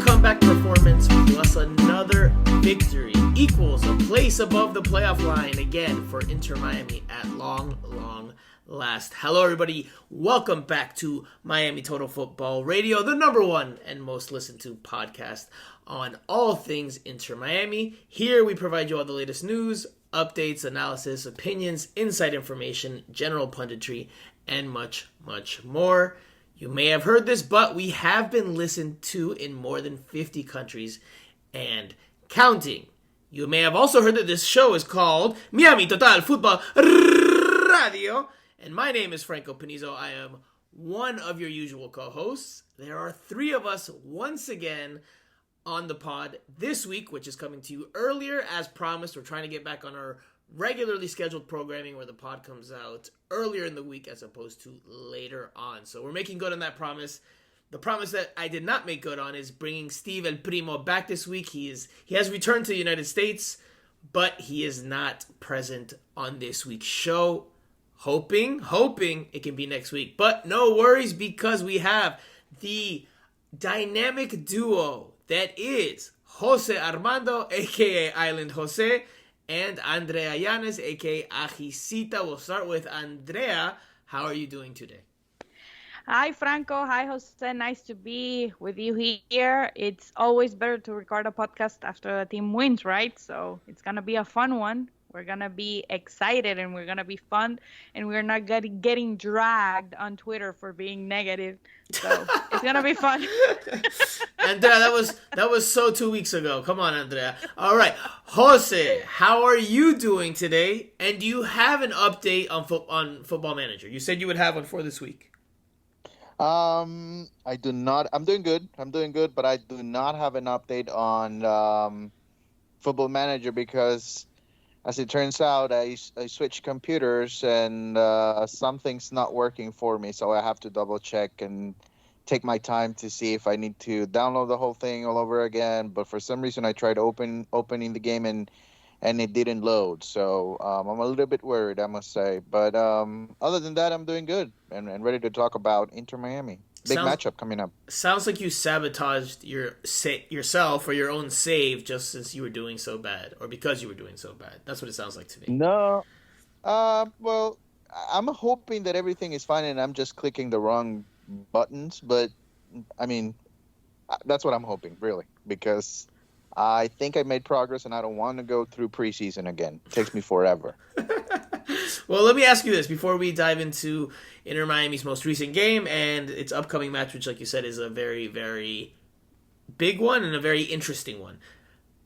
comeback performance plus another victory equals a place above the playoff line again for Inter Miami at long last. Hello, everybody. Welcome back to Miami Total Football Radio, the number one and most listened to podcast on all things Inter Miami. Here we provide you all the latest news, updates, analysis, opinions, inside information, general punditry, and much more. You may have heard this, but we have been listened to in more than 50 countries and counting. You may have also heard that this show is called Miami Total Football Radio, and my name is Franco Panizo. I am one of your usual co-hosts. There are three of us once again on the pod this week, which is coming to you earlier as promised. We're trying to get back on our regularly scheduled programming where the pod comes out earlier in the week as opposed to later on. So we're making good on that promise. The promise that I did not make good on is bringing Steve El Primo back this week. He has returned to the United States, but he is not present on this week's show. Hoping it can be next week. But no worries, because we have the dynamic duo that is Jose Armando, a.k.a. Island Jose, and Andrea Yanez, a.k.a. Ajicita. We'll start with Andrea. How are you doing today? Hi, Franco. Hi, Jose. Nice to be with you here. It's always better to record a podcast after a team wins, right? So it's going to be a fun one. We're going to be excited and we're going to be fun. And we're not getting dragged on Twitter for being negative. So it's going to be fun. Andrea, that was so 2 weeks ago. Come on, Andrea. All right. Jose, how are you doing today? And do you have an update on Football Manager? You said you would have one for this week. I do not. I'm doing good, but I do not have an update on Football Manager because, as it turns out, I switched computers and something's not working for me, so I have to double check and take my time to see if I need to download the whole thing all over again. But for some reason, I tried opening the game and it didn't load. So I'm a little bit worried, I must say. But other than that, I'm doing good and ready to talk about Inter Miami. Big matchup coming up. Sounds like you sabotaged yourself or your own save just since you were doing so bad, or because you were doing so bad. That's what it sounds like to me. No. Well, I'm hoping that everything is fine and I'm just clicking the wrong buttons. But, I mean, that's what I'm hoping, really, because I think I made progress and I don't want to go through preseason again. It takes me forever. Well, let me ask you this before we dive into Inter Miami's most recent game and its upcoming match, which, like you said, is a very, very big one and a very interesting one.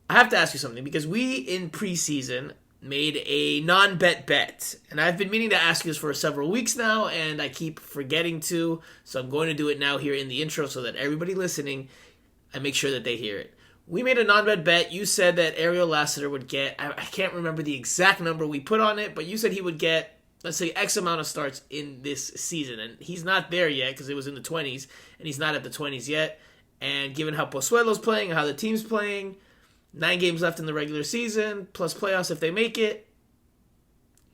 I have to ask you something because we, in preseason, made a non-bet bet. And I've been meaning to ask you this for several weeks now, and I keep forgetting to. So I'm going to do it now here in the intro so that everybody listening, I make sure that they hear it. We made a non-bet bet. You said that Ariel Lassiter would get, I can't remember the exact number we put on it, but you said he would get, let's say, X amount of starts in this season. And he's not there yet because it was in the 20s, and he's not at the 20s yet. And given how Pozuelo's playing and how the team's playing, 9 games left in the regular season, plus playoffs if they make it,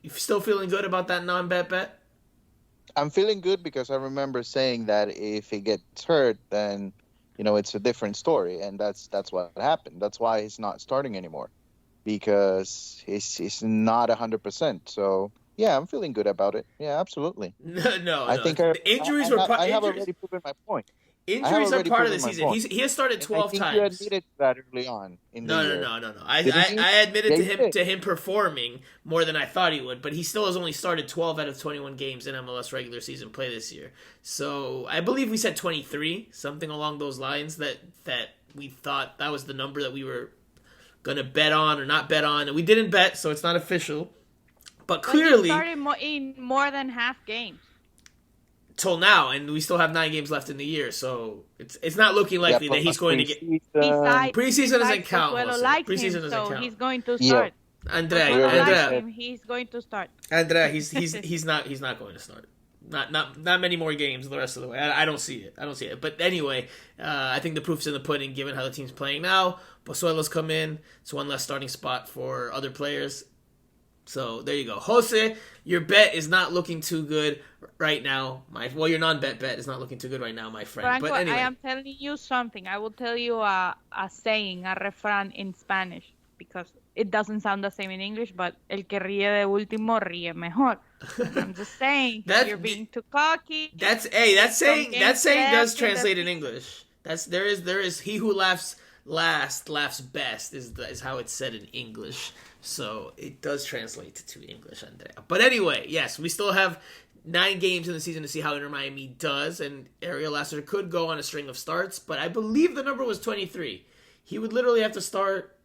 you still feeling good about that non-bet bet? I'm feeling good because I remember saying that if he gets hurt, then it's a different story, and that's what happened. That's why he's not starting anymore, because he's not 100%. So yeah, I'm feeling good about it. Yeah, absolutely. No. I think the injuries were. I have already proven my point. Injuries are part of the season. He has started 12 times. You admitted that early on. No. I admitted to him performing more than I thought he would, but he still has only started 12 out of 21 games in MLS regular season play this year. So I believe we said 23, something along those lines, that we thought that was the number that we were going to bet on or not bet on. And we didn't bet, so it's not official. But clearly, he started in more than half games. Till now, and we still have 9 games left in the year, so it's not looking likely that he's going to get. Preseason doesn't count. Preseason doesn't count. He's going to start. Andrea, he's going to start. Andrea, he's not going to start. Not many more games the rest of the way. I don't see it. But anyway, I think the proof's in the pudding. Given how the team's playing now, Pozuelo's come in. It's one less starting spot for other players. So there you go. Jose, your bet is not looking too good right now. Your non-bet is not looking too good right now, my friend. Franco, But anyway. I am telling you something. I will tell you a saying, a refrán in Spanish, because it doesn't sound the same in English, but el que ríe de último ríe mejor. I'm just saying, you're being too cocky. That saying does translate in English. There is he who laughs last laughs best is how it's said in English. So it does translate to English, Andrea. But anyway, yes, we still have 9 games in the season to see how Inter Miami does, and Ariel Lassiter could go on a string of starts, but I believe the number was 23. He would literally have to start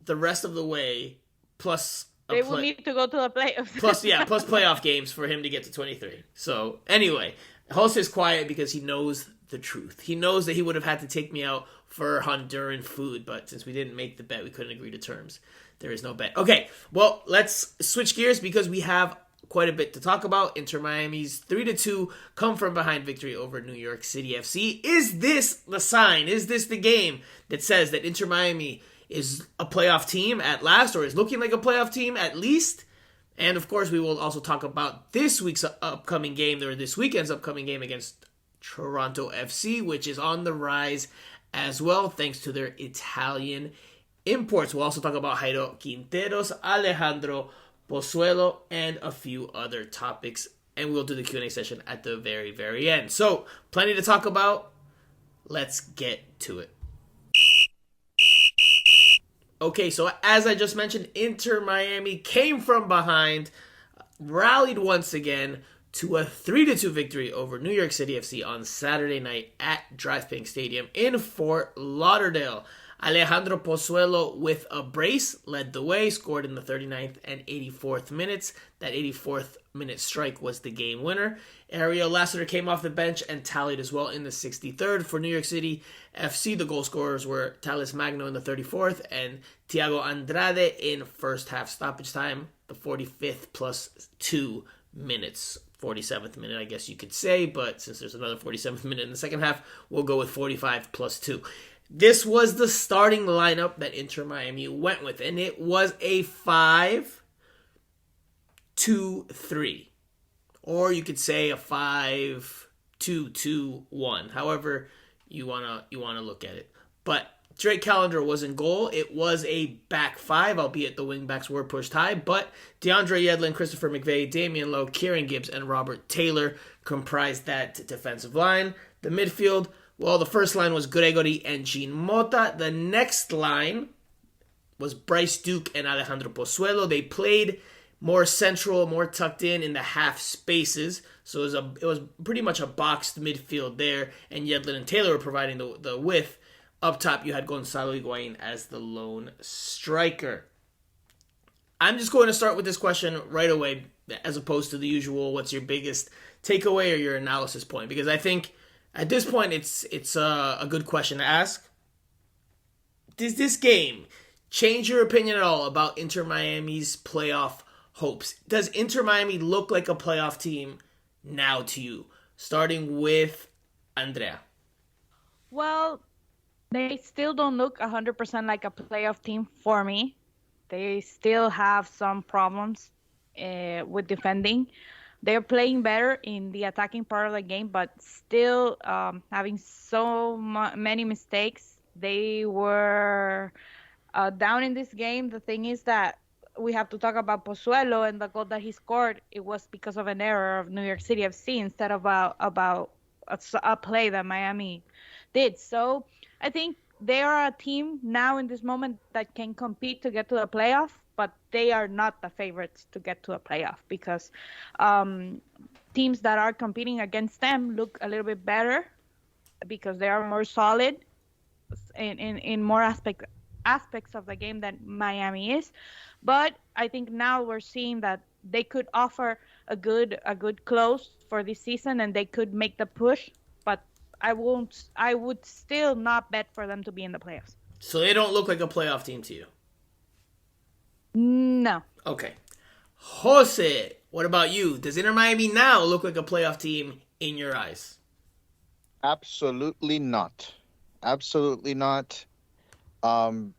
the rest of the way, plus they will need to go to the playoffs. plus playoff games for him to get to 23. So anyway, Jose is quiet because he knows the truth. He knows that he would have had to take me out for Honduran food, but since we didn't make the bet, we couldn't agree to terms. There is no bet. Okay, well, let's switch gears because we have quite a bit to talk about. Inter Miami's 3-2 come from behind victory over New York City FC. Is this the sign? Is this the game that says that Inter Miami is a playoff team at last, or is looking like a playoff team at least? And of course, we will also talk about this weekend's upcoming game against Toronto FC, which is on the rise as well, thanks to their Italian imports. We'll also talk about Jairo Quinteros, Alejandro Pozuelo, and a few other topics. And we'll do the Q&A session at the very, very end. So, plenty to talk about. Let's get to it. Okay, so as I just mentioned, Inter Miami came from behind, rallied once again to a 3-2 victory over New York City FC on Saturday night at DraftKings Stadium in Fort Lauderdale. Alejandro Pozuelo with a brace led the way, scored in the 39th and 84th minutes. That 84th minute strike was the game winner. Ariel Lassiter came off the bench and tallied as well in the 63rd. For New York City FC, the goal scorers were Thales Magno in the 34th and Thiago Andrade in first half stoppage time, the 45th plus 2 minutes. 47th minute, I guess you could say, but since there's another 47th minute in the second half, we'll go with 45 plus 2. This was the starting lineup that Inter Miami went with, and it was a 5-2-3. Or you could say a 5-2-2-1, however you wanna look at it. But Drake Callender was in goal. It was a back 5, albeit the wingbacks were pushed high, but DeAndre Yedlin, Christopher McVeigh, Damian Lowe, Kieran Gibbs, and Robert Taylor comprised that defensive line. The midfield, well, the first line was Gregory and Jean Mota. The next line was Bryce Duke and Alejandro Pozuelo. They played more central, more tucked in the half spaces. So it was pretty much a boxed midfield there, and Yedlin and Taylor were providing the width. Up top, you had Gonzalo Higuain as the lone striker. I'm just going to start with this question right away, as opposed to the usual, what's your biggest takeaway or your analysis point? Because I think at this point, it's a good question to ask. Does this game change your opinion at all about Inter Miami's playoff hopes? Does Inter Miami look like a playoff team now to you? Starting with Andrea. Well, they still don't look 100% like a playoff team for me. They still have some problems with defending. They're playing better in the attacking part of the game, but still having so many mistakes. They were down in this game. The thing is that we have to talk about Pozuelo, and the goal that he scored, it was because of an error of New York City FC instead of about a play that Miami did. So I think they are a team now in this moment that can compete to get to the playoff, but they are not the favorites to get to a playoff because teams that are competing against them look a little bit better because they are more solid in more aspects of the game than Miami is. But I think now we're seeing that they could offer a good close for this season and they could make the push, but I would still not bet for them to be in the playoffs. So they don't look like a playoff team to you? No. Okay. Jose, what about you? Does Inter Miami now look like a playoff team in your eyes? Absolutely not. Absolutely not. The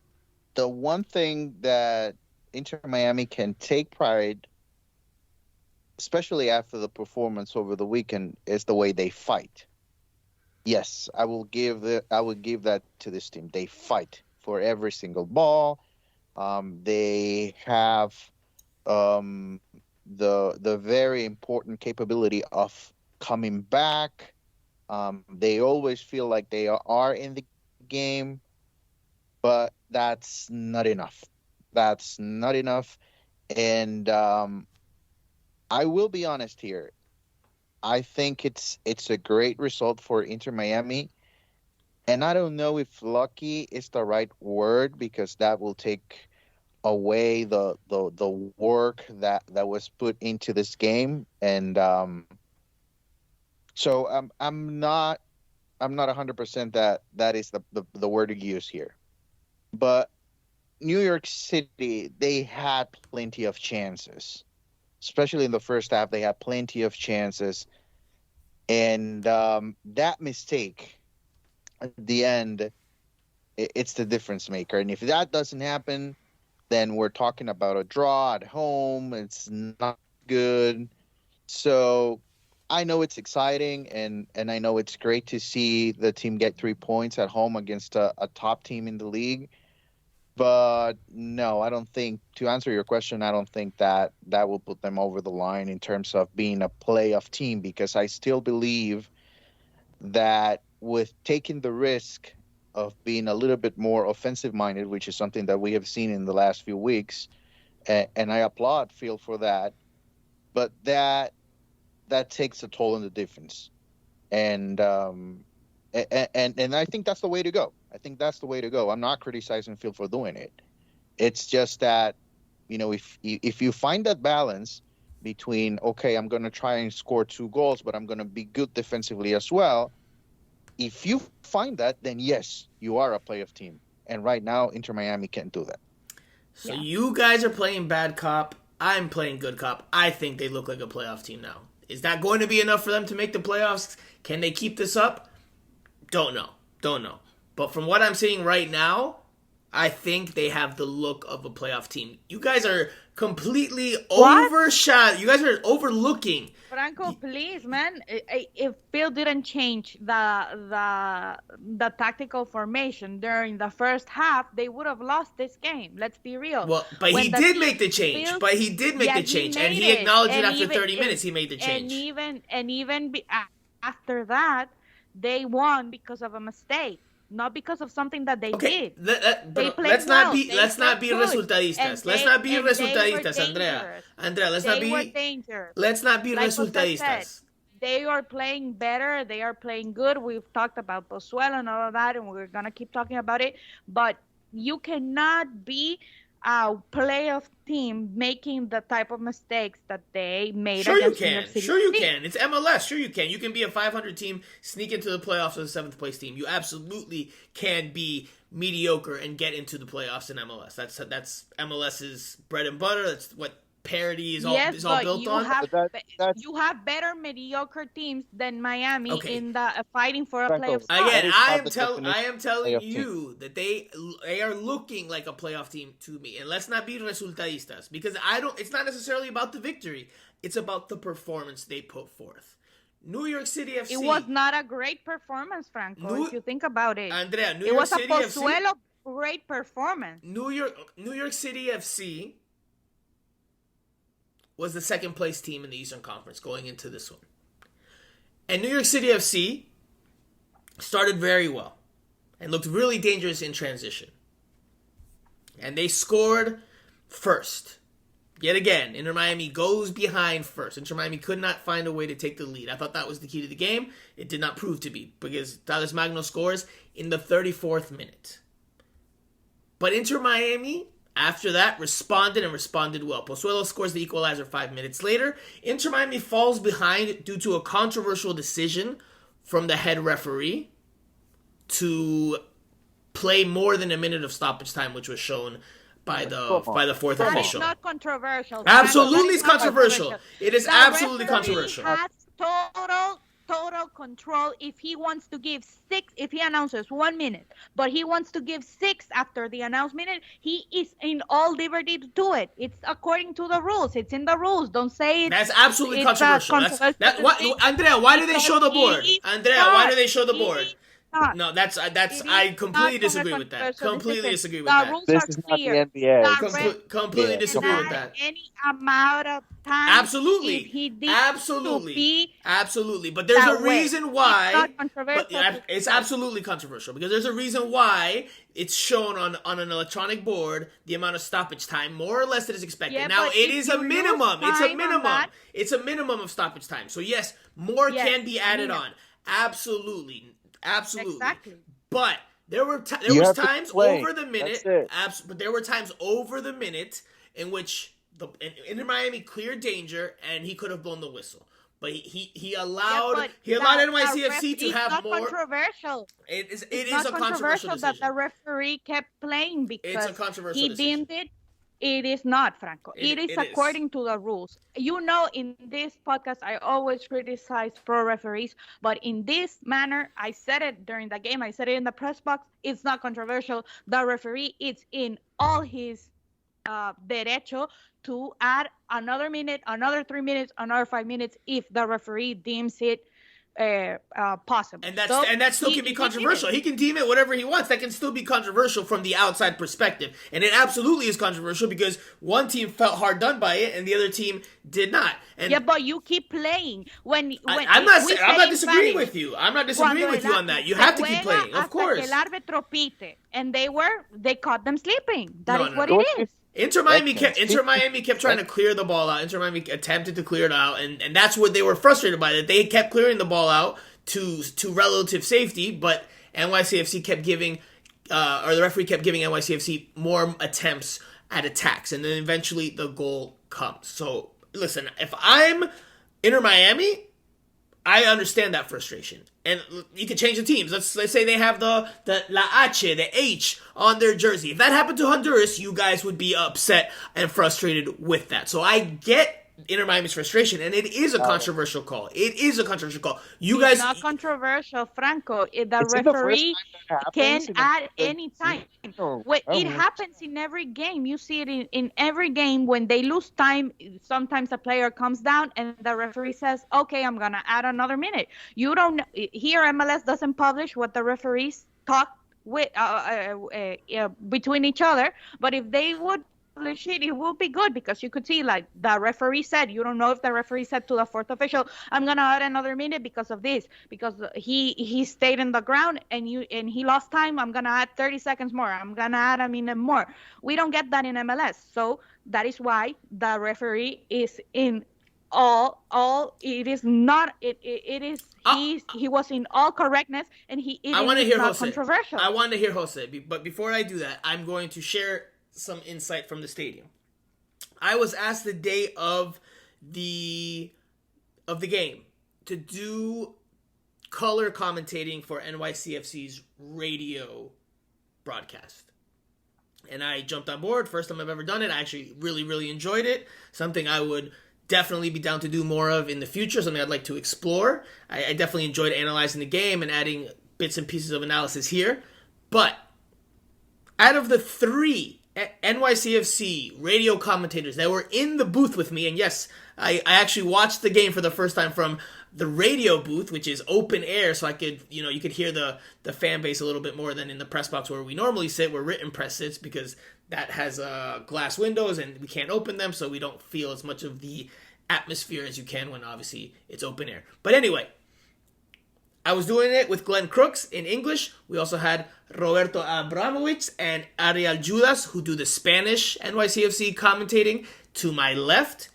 one thing that Inter Miami can take pride, especially after the performance over the weekend, is the way they fight. Yes, I will give that to this team. They fight for every single ball. They have um, the very important capability of coming back. They always feel like they are in the game, but that's not enough. That's not enough. And I will be honest here. I think it's a great result for Inter Miami. And I don't know if lucky is the right word because that will take away the work that was put into this game. And so I'm not 100% that is the word to use here. But New York City, they had plenty of chances, especially in the first half. They had plenty of chances, and that mistake at the end, it's the difference maker. And if that doesn't happen, then we're talking about a draw at home. It's not good. So I know it's exciting, and I know it's great to see the team get 3 points at home against a top team in the league. But no, I don't think, to answer your question, I don't think that will put them over the line in terms of being a playoff team, because I still believe that with taking the risk of being a little bit more offensive minded, which is something that we have seen in the last few weeks, and I applaud Phil for that, but that takes a toll on the defense. And I think that's the way to go. I think that's the way to go. I'm not criticizing Phil for doing it. It's just that, if you find that balance between, okay, I'm going to try and score 2 goals, but I'm going to be good defensively as well. If you find that, then yes, you are a playoff team. And right now, Inter Miami can't do that. So you guys are playing bad cop. I'm playing good cop. I think they look like a playoff team now. Is that going to be enough for them to make the playoffs? Can they keep this up? Don't know. But from what I'm seeing right now, I think they have the look of a playoff team. You guys are completely overshadowed. You guys are overlooking. Franco, please, man. If Phil didn't change the tactical formation during the first half, they would have lost this game. Let's be real. Well, but he did make the change. And he acknowledged it after 30 minutes. He made the change. And even after that, they won because of a mistake, not because of something that they did. Let's not be resultadistas. Let's not be resultadistas, Andrea. Let's not be resultadistas. They are playing better. They are playing good. We've talked about Pozuelo and all of that, and we're gonna keep talking about it. But you cannot be a playoff team making the type of mistakes that they made. Sure you can. It's MLS. Sure you can. You can be a 500 team, sneak into the playoffs as a 7th place team. You absolutely can be mediocre and get into the playoffs in MLS. That's MLS's bread and butter. That's what parity is all built on. You have better mediocre teams than Miami in the fighting for a playoff spot. Again, I am telling you that they are looking like a playoff team to me. And let's not be resultadistas, because it's not necessarily about the victory. It's about the performance they put forth. New York City FC. It was not a great performance, Franco, if you think about it. Andrea, New York City FC. It was a Pozuelo great performance. New York City FC was the 2nd place team in the Eastern Conference going into this one. And New York City FC started very well and looked really dangerous in transition. And they scored first. Yet again, Inter Miami goes behind first. Inter Miami could not find a way to take the lead. I thought that was the key to the game. It did not prove to be, because Thales Magno scores in the 34th minute. But Inter Miami, after that, responded well. Pozuelo scores the equalizer 5 minutes later. Inter Miami falls behind due to a controversial decision from the head referee to play more than a minute of stoppage time, which was shown by the 4th official. It's not controversial. Absolutely, it's controversial. It is absolutely controversial. Has total total control. If he wants to give 6, if he announces 1 minute, but he wants to give 6 after the announcement, he is in all liberty to do it. It's according to the rules. It's in the rules. Don't say That's absolutely controversial. Andrea, why do they show the board? Andrea, why do they show the board? No, that's I completely disagree with that. Completely disagree with that. This is not the NBA. Completely disagree with that. Any amount of time. Absolutely. If he did Absolutely. But there's a reason why. It's not controversial. It's absolutely controversial because there's a reason why it's shown on an electronic board the amount of stoppage time, more or less, that is expected. Yeah, now it is a minimum. It's a minimum. That, it's a minimum of stoppage time. So yes, more can be added on. Absolutely. Exactly. But there was times over the minute. But there were times over the minute in which Inter Miami cleared danger and he could have blown the whistle. But he allowed NYCFC to have more. It's not controversial. It is not a controversial decision. That the referee kept playing because it's a controversial he decision. deemed it. It is not, Franco. It is according to the rules. You know, in this podcast, I always criticize pro referees, but in this manner, I said it during the game. I said it in the press box. It's not controversial. The referee is in all his derecho to add another minute, another 3 minutes, another 5 minutes if the referee deems it possible. And that still can be controversial. He can deem it whatever he wants. That can still be controversial from the outside perspective. And it absolutely is controversial because one team felt hard done by it and the other team did not. And yeah, but you keep playing. I'm not disagreeing with you. I'm not disagreeing with you on that. You have to keep playing, of course. El árbitro pite, and they caught them sleeping. That is what it is. Inter Miami kept trying to clear the ball out. Inter Miami attempted to clear it out, and that's what they were frustrated by. That they kept clearing the ball out to relative safety, but NYCFC kept giving, or the referee kept giving NYCFC more attempts at attacks, and then eventually the goal comes. So listen, if I'm Inter Miami, I understand that frustration. And you can change the teams. Let's say they have the La H, the H on their jersey. If that happened to Honduras, you guys would be upset and frustrated with that. So I get Inter Miami's frustration, and it is a controversial call. It is a controversial call. It's not controversial, Franco. The referee can add any time. It happens in every game. You see it in every game. When they lose time, sometimes a player comes down and the referee says, okay, I'm going to add another minute. You don't here, MLS doesn't publish what the referees talk with between each other, but if they would publish it, it will be good because you could see, like the referee said, you don't know if the referee said to the fourth official, I'm gonna add another minute because of this, because he stayed in the ground and he lost time, I'm gonna add 30 seconds more, I'm gonna add a minute more. We don't get that in MLS, so that is why the referee is in all it is not it is he was in all correctness, and it is not controversial. I want to hear Jose, but before I do that, I'm going to share some insight from the stadium. I was asked the day of the game to do color commentating for NYCFC's radio broadcast. And I jumped on board. First time I've ever done it. I actually really, really enjoyed it. Something I would definitely be down to do more of in the future. Something I'd like to explore. I definitely enjoyed analyzing the game and adding bits and pieces of analysis here. But out of the 3 NYCFC radio commentators that were in the booth with me, and yes, I actually watched the game for the first time from the radio booth, which is open air, so I could, you could hear the fan base a little bit more than in the press box where we normally sit, where written press sits, because that has glass windows and we can't open them, so we don't feel as much of the atmosphere as you can when obviously it's open air. But anyway, I was doing it with Glenn Crooks in English. We also had Roberto Abramovich and Ariel Judas, who do the Spanish NYCFC commentating to my left.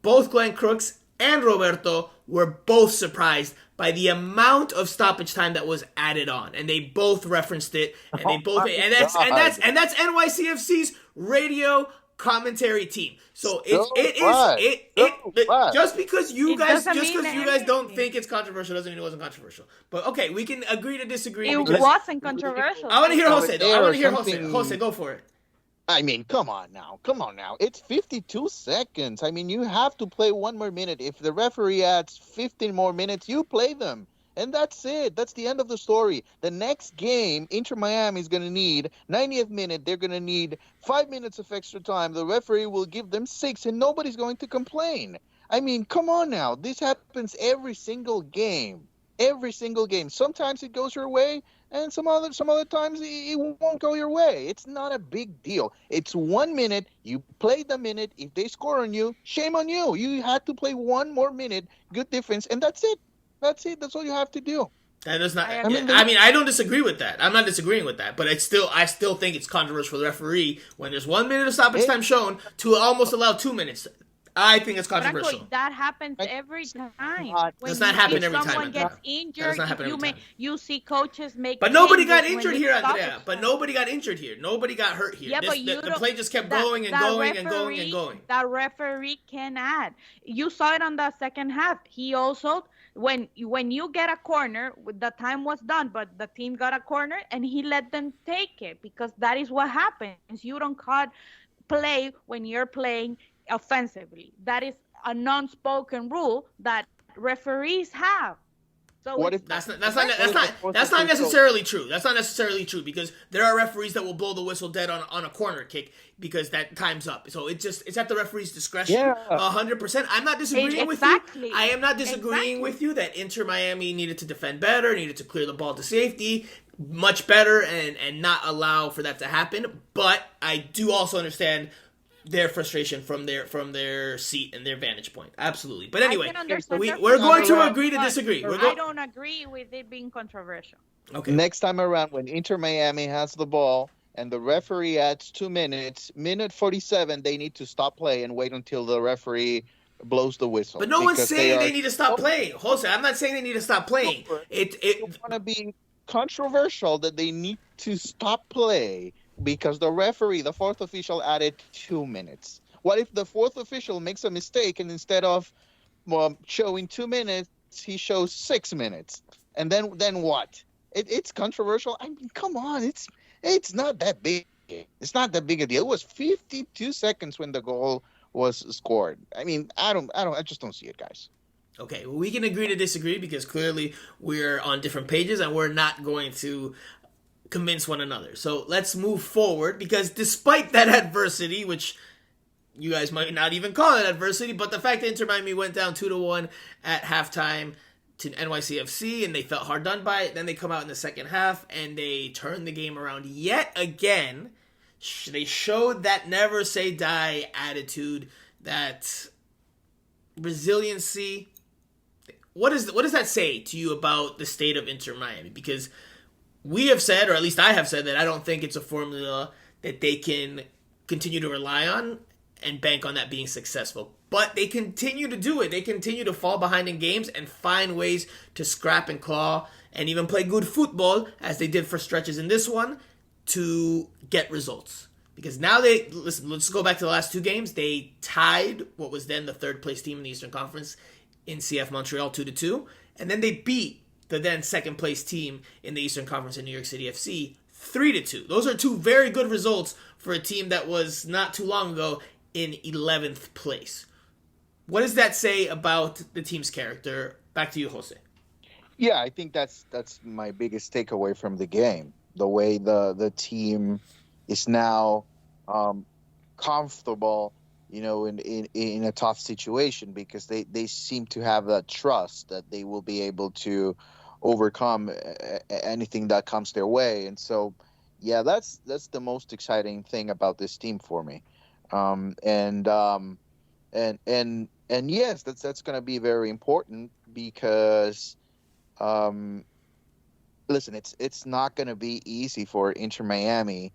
Both Glenn Crooks and Roberto were both surprised by the amount of stoppage time that was added on, and they both referenced it. And they both, and that's NYCFC's radio commentary team. So just because you guys don't think it's controversial doesn't mean it wasn't controversial. But okay, we can agree to disagree. It wasn't controversial. I want to hear Jose though. Jose, go for it. I mean, come on now. Come on now. It's 52 seconds. I mean, you have to play one more minute. If the referee adds 15 more minutes, you play them. And that's it. That's the end of the story. The next game, Inter Miami is going to need 90th minute. They're going to need 5 minutes of extra time. The referee will give them 6, and nobody's going to complain. I mean, come on now. This happens every single game. Every single game. Sometimes it goes your way, and some other times it won't go your way. It's not a big deal. It's 1 minute. You play the minute. If they score on you, shame on you. You had to play one more minute. Good difference, and that's it. That's it. That's all you have to do. That is not. I I mean, I don't disagree with that. I'm not disagreeing with that, but I still think it's controversial for the referee when there's 1 minute of stoppage time shown to almost allow 2 minutes. I think it's controversial. Franco, that happens every time. Does not happen every time. Someone gets injured, you see coaches make. But nobody got injured here, Andrea. But nobody got injured here. Nobody got hurt here. Yeah, the play just kept going and going and going and going. That referee can add. You saw it on the second half. He also, when you get a corner, the time was done, but the team got a corner and he let them take it because that is what happens. You don't cut play when you're playing offensively. That is a non-spoken rule that referees have. So that's not necessarily true. That's not necessarily true because there are referees that will blow the whistle dead on a corner kick because that time's up. So it's at the referee's discretion. 100%. I'm not disagreeing with you. I am not disagreeing with you that Inter Miami needed to defend better, needed to clear the ball to safety much better, and not allow for that to happen. But I do also understand their frustration from their seat and their vantage point. Absolutely. But anyway, we're going to agree to disagree. I don't agree with it being controversial. Okay. Next time around, when Inter Miami has the ball and the referee adds 2 minutes, minute 47, they need to stop play and wait until the referee blows the whistle. But no one's saying they need to stop playing. Jose, I'm not saying they need to stop playing. It want to be controversial that they need to stop play because the referee, the fourth official, added 2 minutes. What if the fourth official makes a mistake and instead of showing 2 minutes, he shows 6 minutes? And then what? It's controversial. I mean, come on, it's not that big. It's not that big a deal. It was 52 seconds when the goal was scored. I mean, I just don't see it, guys. Okay, well, we can agree to disagree because clearly we're on different pages and we're not going to convince one another. So let's move forward because despite that adversity, which you guys might not even call it adversity, but the fact that Inter Miami went down 2-1 at halftime to NYCFC and they felt hard done by it, then they come out in the second half and they turn the game around yet again. They showed that never say die attitude, that resiliency. What does that say to you about the state of Inter Miami? Because we have said, or at least I have said, that I don't think it's a formula that they can continue to rely on and bank on that being successful. But they continue to do it. They continue to fall behind in games and find ways to scrap and claw and even play good football, as they did for stretches in this one, to get results. Because now let's go back to the last 2 games. They tied what was then the third place team in the Eastern Conference in CF Montreal 2-2. And then they beat the then second place team in the Eastern Conference in New York City FC 3-2. Those are 2 very good results for a team that was not too long ago in 11th place. What does that say about the team's character? Back to you, Jose. Yeah, I think that's my biggest takeaway from the game. The way the team is now comfortable, in a tough situation because they seem to have that trust that they will be able to overcome anything that comes their way. And so, yeah, that's the most exciting thing about this team for me. And yes, that's going to be very important because, listen, it's not going to be easy for Inter Miami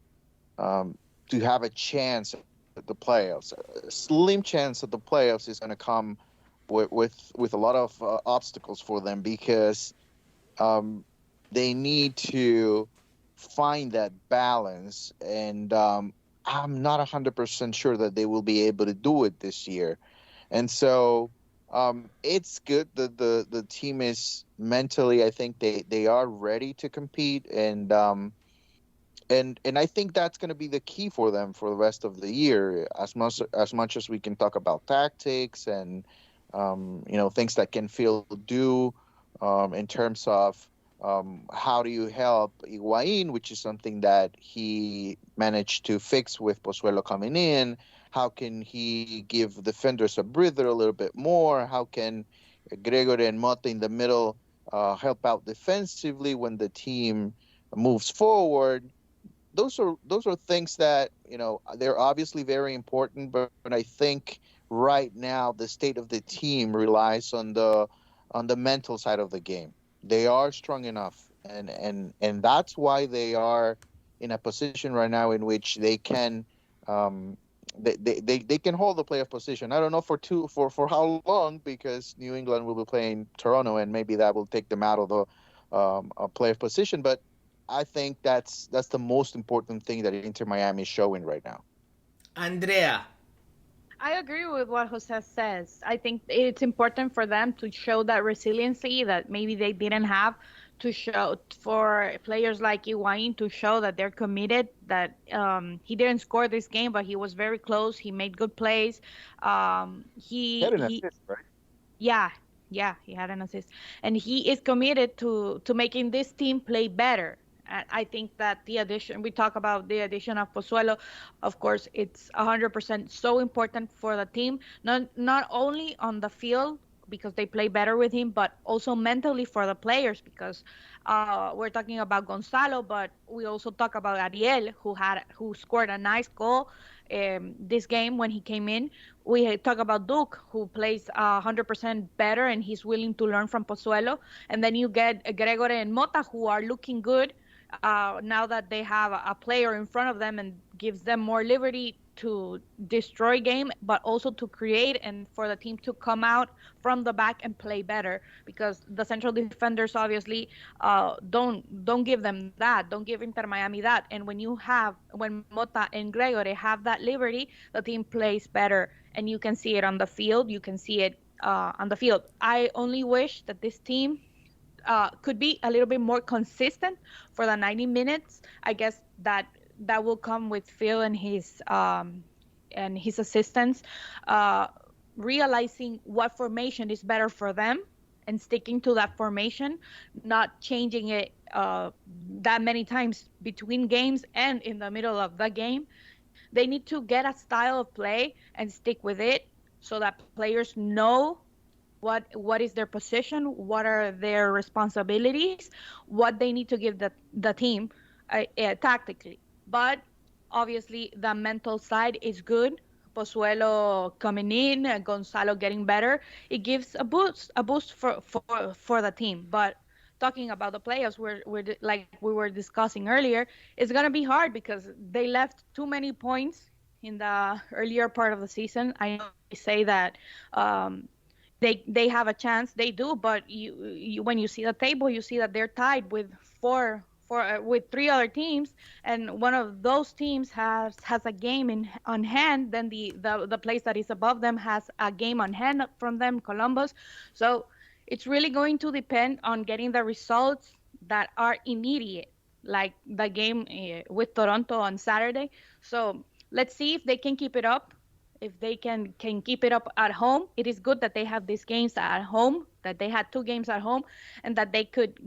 to have a chance at the playoffs. A slim chance at the playoffs is going to come with a lot of obstacles for them because they need to find that balance, and I'm not 100% sure that they will be able to do it this year. And so it's good that the team is mentally, I think they are ready to compete, and and I think that's going to be the key for them for the rest of the year. As much as we can talk about tactics and things that can feel do in terms of how do you help Higuain, which is something that he managed to fix with Pozuelo coming in. How can he give defenders a breather a little bit more? How can Gregory and Mota in the middle help out defensively when the team moves forward? Those are things that they're obviously very important, but I think right now the state of the team relies on the mental side of the game. They are strong enough, and that's why they are in a position right now in which they can um, they can hold the playoff position. I don't know for how long, because New England will be playing Toronto, and maybe that will take them out of the playoff position, but I think that's the most important thing that Inter Miami is showing right now. Andrea. I agree with what Jose says. I think it's important for them to show that resiliency that maybe they didn't have, to show for players like Higuain to show that they're committed, that he didn't score this game, but he was very close. He made good plays. He had an He assist, right? Yeah, yeah, he had an assist, and he is committed to making this team play better. I think that the addition we talk about the addition of Pozuelo, of course, it's 100% so important for the team, not only on the field because they play better with him, but also mentally for the players because we're talking about Gonzalo, but we also talk about Ariel who scored a nice goal this game when he came in. We talk about Duke, who plays 100% better, and he's willing to learn from Pozuelo. And then you get Gregory and Mota, who are looking good now that they have a player in front of them and gives them more liberty to destroy game, but also to create and for the team to come out from the back and play better. Because the central defenders obviously don't give them that, don't give Inter Miami that. And when Mota and Gregory have that liberty, the team plays better, and you can see it on the field. You can see it on the field. I only wish that this team could be a little bit more consistent for the 90 minutes. I guess that will come with Phil and his assistants realizing what formation is better for them and sticking to that formation, not changing it that many times between games and in the middle of the game. They need to get a style of play and stick with it so that players know what is their position, what are their responsibilities, what they need to give the team tactically. But obviously, the mental side is good. Pozuelo coming in, Gonzalo getting better. It gives a boost for the team. But talking about the playoffs, like we were discussing earlier, it's gonna be hard because they left too many points in the earlier part of the season. I know they say that they have a chance. They do, but you when you see the table, you see that they're tied with with three other teams, and one of those teams has a game on hand. Then the place that is above them has a game on hand from them, Columbus. So it's really going to depend on getting the results that are immediate, like the game with Toronto on Saturday. So let's see if they can keep it up, if they can keep it up at home. It is good that they have these games at home, that they had two games at home, and that they could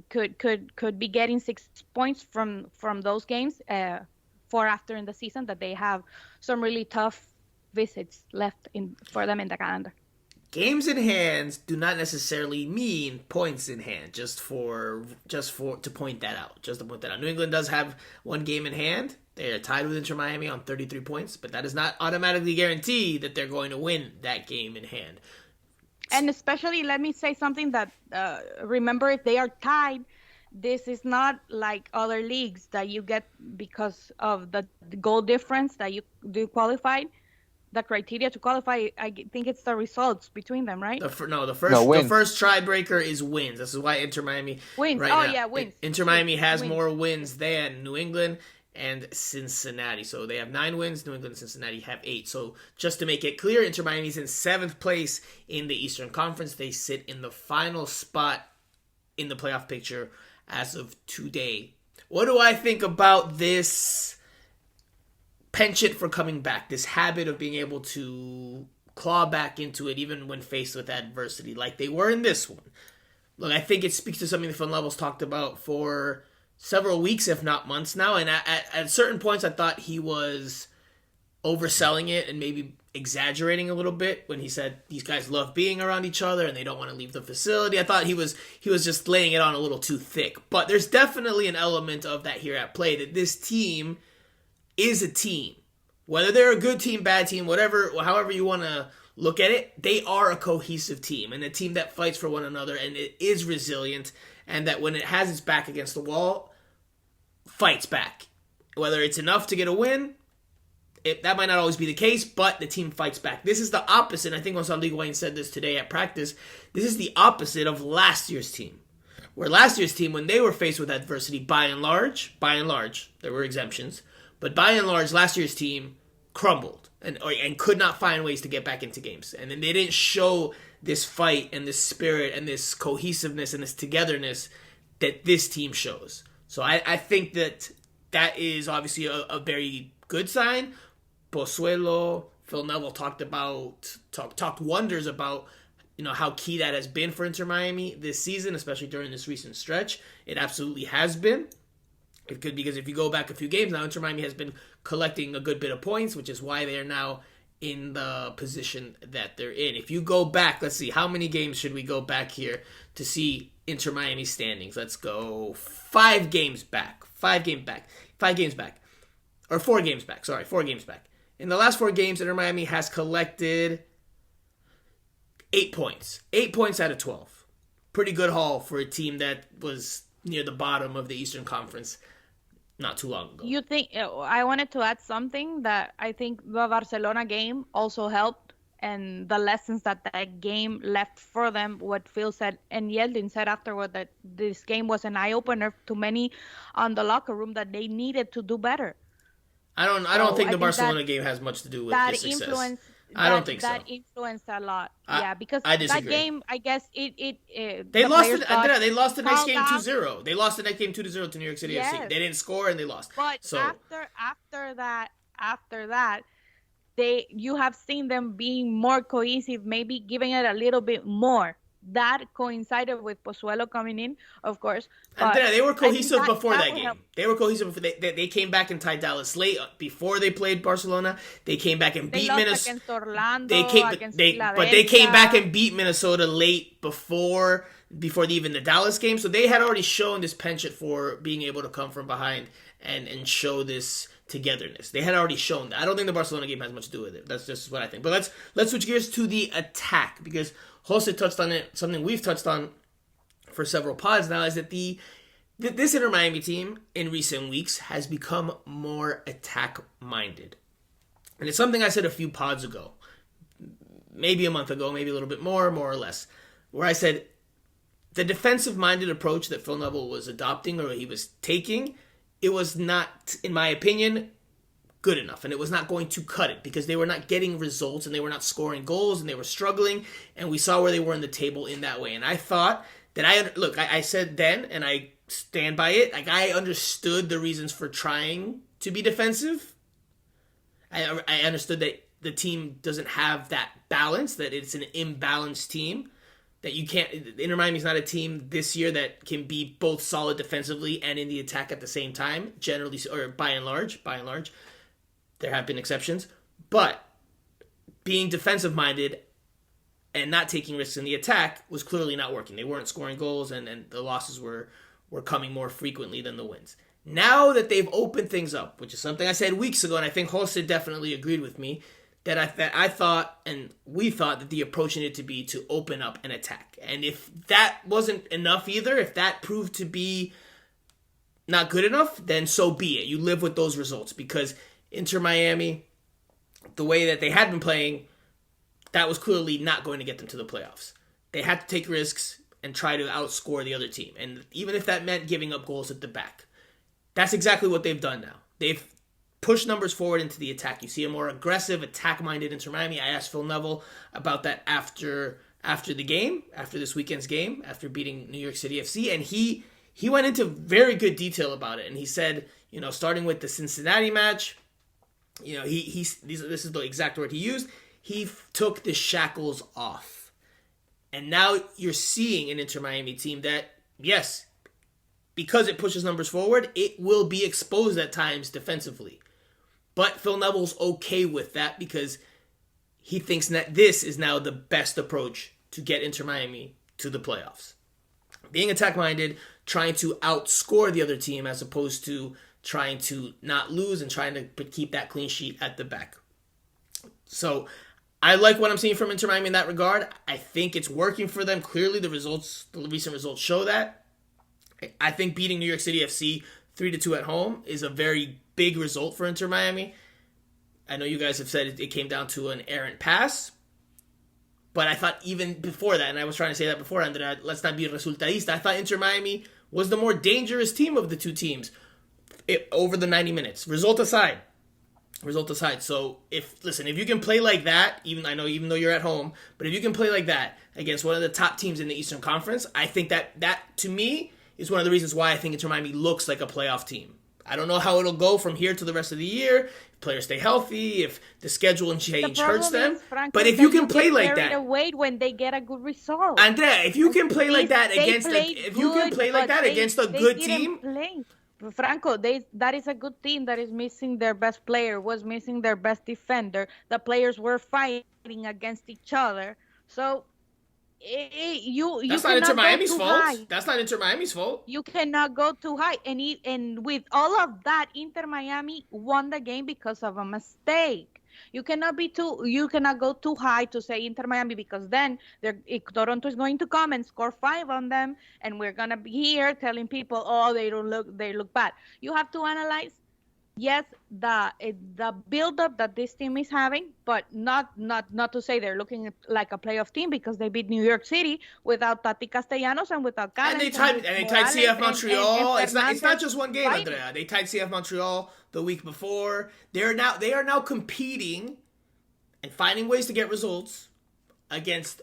be getting 6 points from those games for after in the season, that they have some really tough visits left in for them in the calendar. Games in hand do not necessarily mean points in hand. To point that out. Just to point that out. New England does have one game in hand. They are tied with Inter Miami on 33 points, but that does not automatically guarantee that they're going to win that game in hand. And especially, let me say something that remember, if they are tied, this is not like other leagues that you get because of the goal difference that you do qualify. The criteria to qualify, I think it's the results between them, right? The Win. first tiebreaker is wins. This is why Inter Miami Wins. right Oh now, yeah, wins. Inter Miami has Wins. more wins than New England and Cincinnati. So they have 9 wins. New England and Cincinnati have 8. So just to make it clear, Inter Miami's in 7th place in the Eastern Conference. They sit in the final spot in the playoff picture as of today. What do I think about this penchant for coming back? This habit of being able to claw back into it even when faced with adversity, like they were in this one. Look, I think it speaks to something that Phil Neville's talked about for several weeks, if not months now. And at certain points, I thought he was overselling it and maybe exaggerating a little bit when he said these guys love being around each other and they don't want to leave the facility. I thought he was just laying it on a little too thick. But there's definitely an element of that here at play, that this team is a team. Whether they're a good team, bad team, whatever, however you want to look at it, they are a cohesive team and a team that fights for one another and it is resilient, and that when it has its back against the wall, fights back. Whether it's enough to get a win, that might not always be the case, but the team fights back. This is the opposite. I think Gonzalo Higuain said this today at practice. This is the opposite of last year's team. Where last year's team, when they were faced with adversity, by and large, there were exemptions, but by and large, last year's team crumbled and could not find ways to get back into games. And then they didn't show this fight and this spirit and this cohesiveness and this togetherness that this team shows. So I think that is obviously a very good sign. Pozuelo, Phil Neville talked wonders about how key that has been for Inter Miami this season, especially during this recent stretch. It absolutely has been. It could, because if you go back a few games now, Inter Miami has been collecting a good bit of points, which is why they are now in the position that they're in. If you go back, let's see, how many games should we go back here to see Inter Miami standings? Let's go 5 games back. 4 games back. In the last 4 games, Inter Miami has collected 8 points. 8 points out of 12. Pretty good haul for a team that was near the bottom of the Eastern Conference not too long ago. You think, I wanted to add something that I think the Barcelona game also helped, and the lessons that game left for them, what Phil said and Yeldin said afterward, that this game was an eye-opener to many on the locker room, that they needed to do better. I don't think the Barcelona game has much to do with the success. I don't think so. That influenced a lot. Because I that game, I guess they lost it. They lost the next game 2-0. They lost the next game 2-0 to New York City FC. They didn't score and they lost. But after that, you have seen them being more cohesive, maybe giving it a little bit more. That coincided with Pozuelo coming in, of course. Andrea, they were cohesive before that game. They were cohesive before they came back and tied Dallas late before they played Barcelona. They came back and beat Minnesota. Against Orlando, but they came back and beat Minnesota late before even the Dallas game. So they had already shown this penchant for being able to come from behind and show this togetherness. They had already shown that. I don't think the Barcelona game has much to do with it. That's just what I think. But let's switch gears to the attack, because Jose touched on it. Something we've touched on for several pods now is that this Inter Miami team in recent weeks has become more attack-minded. And it's something I said a few pods ago, maybe a month ago, maybe a little bit more or less, where I said the defensive-minded approach that Phil Neville was adopting, or he was taking, it was not, in my opinion, good enough, and it was not going to cut it, because they were not getting results and they were not scoring goals and they were struggling, and we saw where they were in the table in that way. And I thought that I said then, and I stand by it, like, I understood the reasons for trying to be defensive. I understood that the team doesn't have that balance, that it's an imbalanced team, that you can't, Inter Miami's not a team this year that can be both solid defensively and in the attack at the same time, generally, or by and large. There have been exceptions, but being defensive-minded and not taking risks in the attack was clearly not working. They weren't scoring goals, and the losses were coming more frequently than the wins. Now that they've opened things up, which is something I said weeks ago, and I think Jose definitely agreed with me, that I thought, and we thought, that the approach needed to be to open up and attack. And if that wasn't enough either, if that proved to be not good enough, then so be it. You live with those results, because Inter Miami, the way that they had been playing, that was clearly not going to get them to the playoffs. They had to take risks and try to outscore the other team. And even if that meant giving up goals at the back, that's exactly what they've done now. They've pushed numbers forward into the attack. You see a more aggressive, attack-minded Inter Miami. I asked Phil Neville about that after the game, after this weekend's game, after beating New York City FC, and he he went into very good detail about it. And he said, starting with the Cincinnati match, this is the exact word he used. He took the shackles off. And now you're seeing an Inter Miami team that, yes, because it pushes numbers forward, it will be exposed at times defensively. But Phil Neville's okay with that because he thinks that this is now the best approach to get Inter Miami to the playoffs. Being attack-minded, trying to outscore the other team as opposed to trying to not lose and trying to keep that clean sheet at the back. So I like what I'm seeing from Inter Miami in that regard. I think it's working for them. Clearly, the recent results show that. I think beating New York City FC 3-2 at home is a very big result for Inter Miami. I know you guys have said it came down to an errant pass, but I thought even before that, and I was trying to say that before, Andrea, let's not be resultadista. I thought Inter Miami was the more dangerous team of the two teams over the 90 minutes. Result aside. So if you can play like that, even though you're at home, but if you can play like that against one of the top teams in the Eastern Conference, I think that to me is one of the reasons why I think Inter Miami looks like a playoff team. I don't know how it'll go from here to the rest of the year. If players stay healthy, if the schedule and change hurts them. Franco, but if you can play like that, away when they get a good result. Andrea, if you can play like that against a good team. Franco, that is a good team that is missing their best player, was missing their best defender. The players were fighting against each other. So that's not Inter Miami's fault. That's not Inter Miami's fault. You cannot go too high. And with all of that, Inter Miami won the game because of a mistake. You cannot go too high to say Inter Miami, because then Toronto is going to come and score 5 on them, and we're gonna be here telling people, oh, they look bad. You have to analyze, yes, the build-up that this team is having, but not to say they're looking like a playoff team, because they beat New York City without Tati Castellanos and without Karen. And they tied CF Montreal. It's not just one game, Andrea. They tied CF Montreal the week before. They are now competing and finding ways to get results against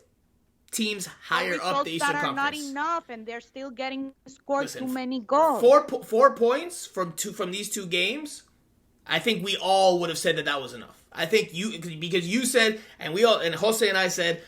teams higher up the Eastern Conference. Not enough, and they're still getting scored too many goals. 4 points from these 2 games. I think we all would have said that was enough. I think because you said, and Jose and I said,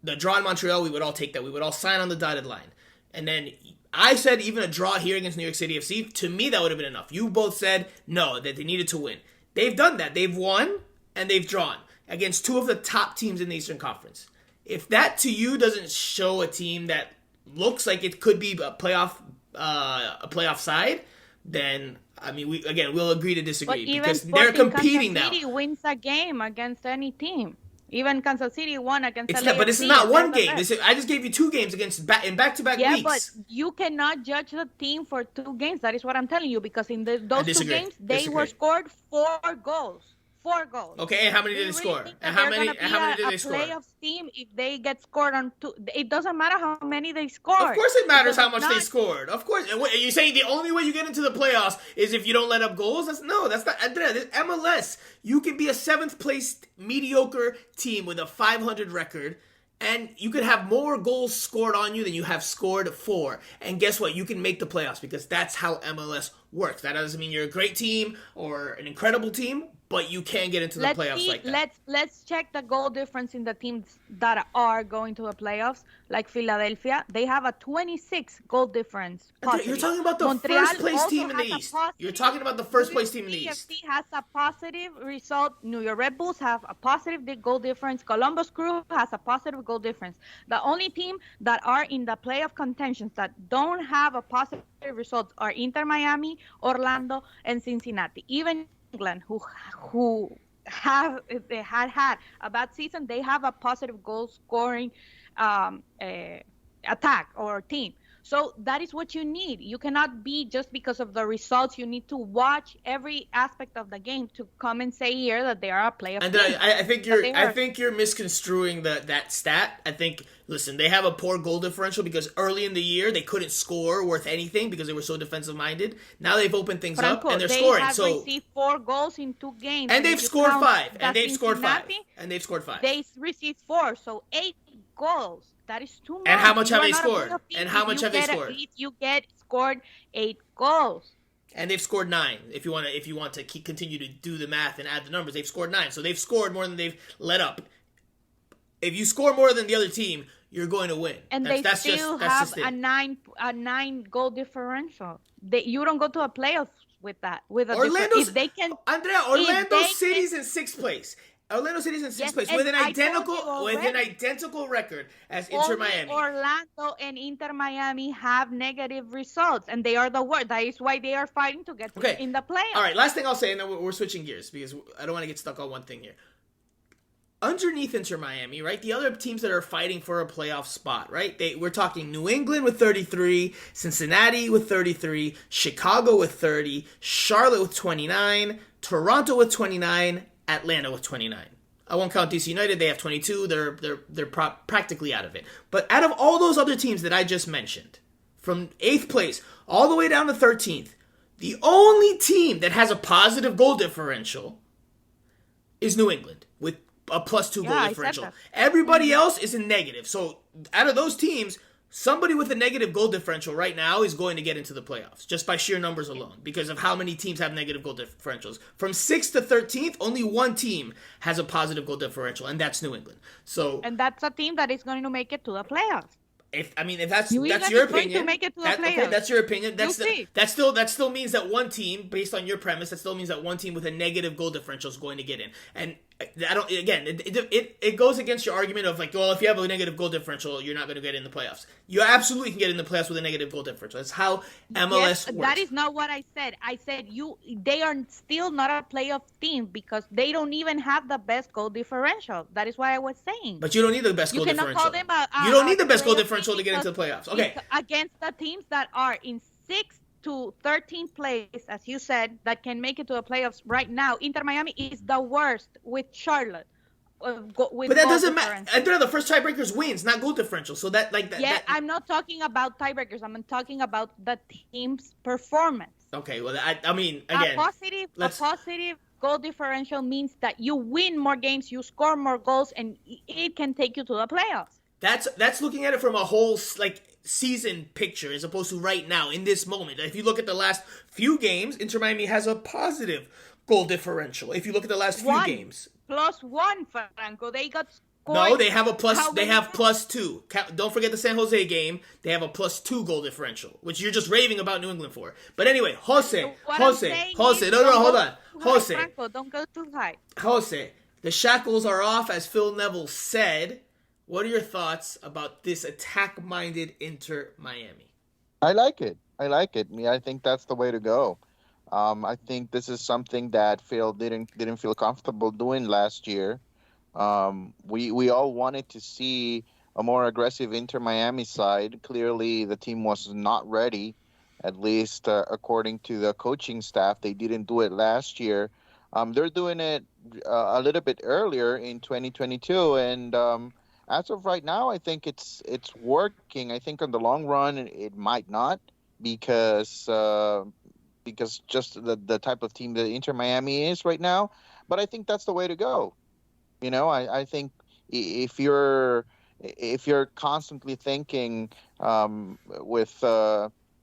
the draw in Montreal, we would all take that. We would all sign on the dotted line. And then I said even a draw here against New York City FC, to me that would have been enough. You both said no, that they needed to win. They've done that. They've won and they've drawn against 2 of the top teams in the Eastern Conference. If that to you doesn't show a team that looks like it could be a playoff side, then we'll agree to disagree, because they're competing now. Kansas City wins a game against any team. Even Kansas City won against LAFC. But this is not one game. I just gave you 2 games in back-to-back weeks. Yeah, but you cannot judge the team for 2 games. That is what I'm telling you, because in those 2 games, they were scored 4 goals. 4 goals. Okay, and how many did they score? And how many did they score? Playoff team, if they get scored on 2, it doesn't matter how many they scored. Of course, it matters how much they scored. Of course, and you're saying the only way you get into the playoffs is if you don't let up goals. That's not Andrea. This MLS. You can be a 7th place mediocre team with a 500 record, and you could have more goals scored on you than you have scored for. And guess what? You can make the playoffs, because that's how MLS works. That doesn't mean you're a great team or an incredible team, but you can get into the playoffs like that. Let's check the goal difference in the teams that are going to the playoffs, like Philadelphia. They have a 26 goal difference. You're talking about the first place team in the East. You're talking about the first place team in the East. CFC has a positive result. New York Red Bulls have a positive goal difference. Columbus Crew has a positive goal difference. The only team that are in the playoff contentions that don't have a positive result are Inter Miami, Orlando, and Cincinnati. Even England, who had a bad season, they have a positive goal scoring attack or team. So that is what you need. You cannot be just because of the results. You need to watch every aspect of the game to come and say here that they are a playoff team. And I think you're misconstruing that stat. I think, listen, they have a poor goal differential because early in the year they couldn't score worth anything because they were so defensive minded. Now they've opened things up and they're scoring. They have received 4 goals in 2 games. And they've scored 5. And they've scored 5. They received 4, so 8 goals That is too much. And how much You have are they not a scored? playoff team And how if much you have they get scored? If you get scored 8 goals. And they've scored 9. If you want to continue to do the math and add the numbers, they've scored 9. So they've scored more than they've let up. If you score more than the other team, you're going to win. And that's they still just have a 9 goal differential. You don't go to a playoff with that. With a Orlando's, if they can, Andrea, Orlando they City's can, in 6th place. Orlando City's in sixth yes, place with an and I told you identical record as Inter only Miami. Orlando and Inter Miami have negative results, and they are the worst. That is why they are fighting to get in the playoffs. All right, last thing I'll say, and then we're switching gears because I don't want to get stuck on one thing here. Underneath Inter Miami, right, the other teams that are fighting for a playoff spot, right, we're talking New England with 33, Cincinnati with 33, Chicago with 30, Charlotte with 29, Toronto with 29, Atlanta with 29. I won't count DC United. They have 22. They're practically out of it. But out of all those other teams that I just mentioned, from 8th place all the way down to 13th, the only team that has a positive goal differential is New England with a +2 goal differential. Everybody else is in negative. So out of those teams, somebody with a negative goal differential right now is going to get into the playoffs just by sheer numbers alone because of how many teams have negative goal differentials. From 6th to 13th, only one team has a positive goal differential, and that's New England. And that's a team that is going to make it to the playoffs. If that's your opinion, to make it to the playoffs. Okay, that's your opinion. That still means that one team, based on your premise, that still means that one team with a negative goal differential is going to get in. And I don't. Again, it goes against your argument of like, well, if you have a negative goal differential, you're not going to get in the playoffs. You absolutely can get in the playoffs with a negative goal differential. That's how MLS works. That is not what I said. I said they are still not a playoff team because they don't even have the best goal differential. That is what I was saying. But you don't need the best goal differential. You cannot call them you don't need the best goal differential to get into the playoffs. Okay. Against the teams that are in 6th to 13th place, as you said, that can make it to the playoffs right now, Inter Miami is the worst with Charlotte. But that doesn't matter. They're the first tiebreakers wins, not goal differential. So that like that. Yeah, I'm not talking about tiebreakers. I'm talking about the team's performance. Okay, well, I mean, again, a positive goal differential means that you win more games, you score more goals, and it can take you to the playoffs. That's looking at it from a whole season picture as opposed to right now in this moment. If you look at the last few games, Inter Miami has a positive goal differential. If you look at the last few games, +1, Franco. They got scored. No, they have a plus. They have +2. Don't forget the San Jose game. They have a +2 goal differential, which you're just raving about New England for. But anyway, Jose. No, hold on. Jose, Franco, don't go too high. Jose, the shackles are off, as Phil Neville said. What are your thoughts about this attack-minded Inter Miami? I like it. I think that's the way to go. I think this is something that Phil didn't feel comfortable doing last year. We all wanted to see a more aggressive Inter Miami side. Clearly, the team was not ready, at least according to the coaching staff. They didn't do it last year. They're doing it a little bit earlier in 2022, and as of right now, I think it's working. I think on the long run, it might not because just the type of team that Inter Miami is right now. But I think that's the way to go. You know, I think if you're constantly thinking with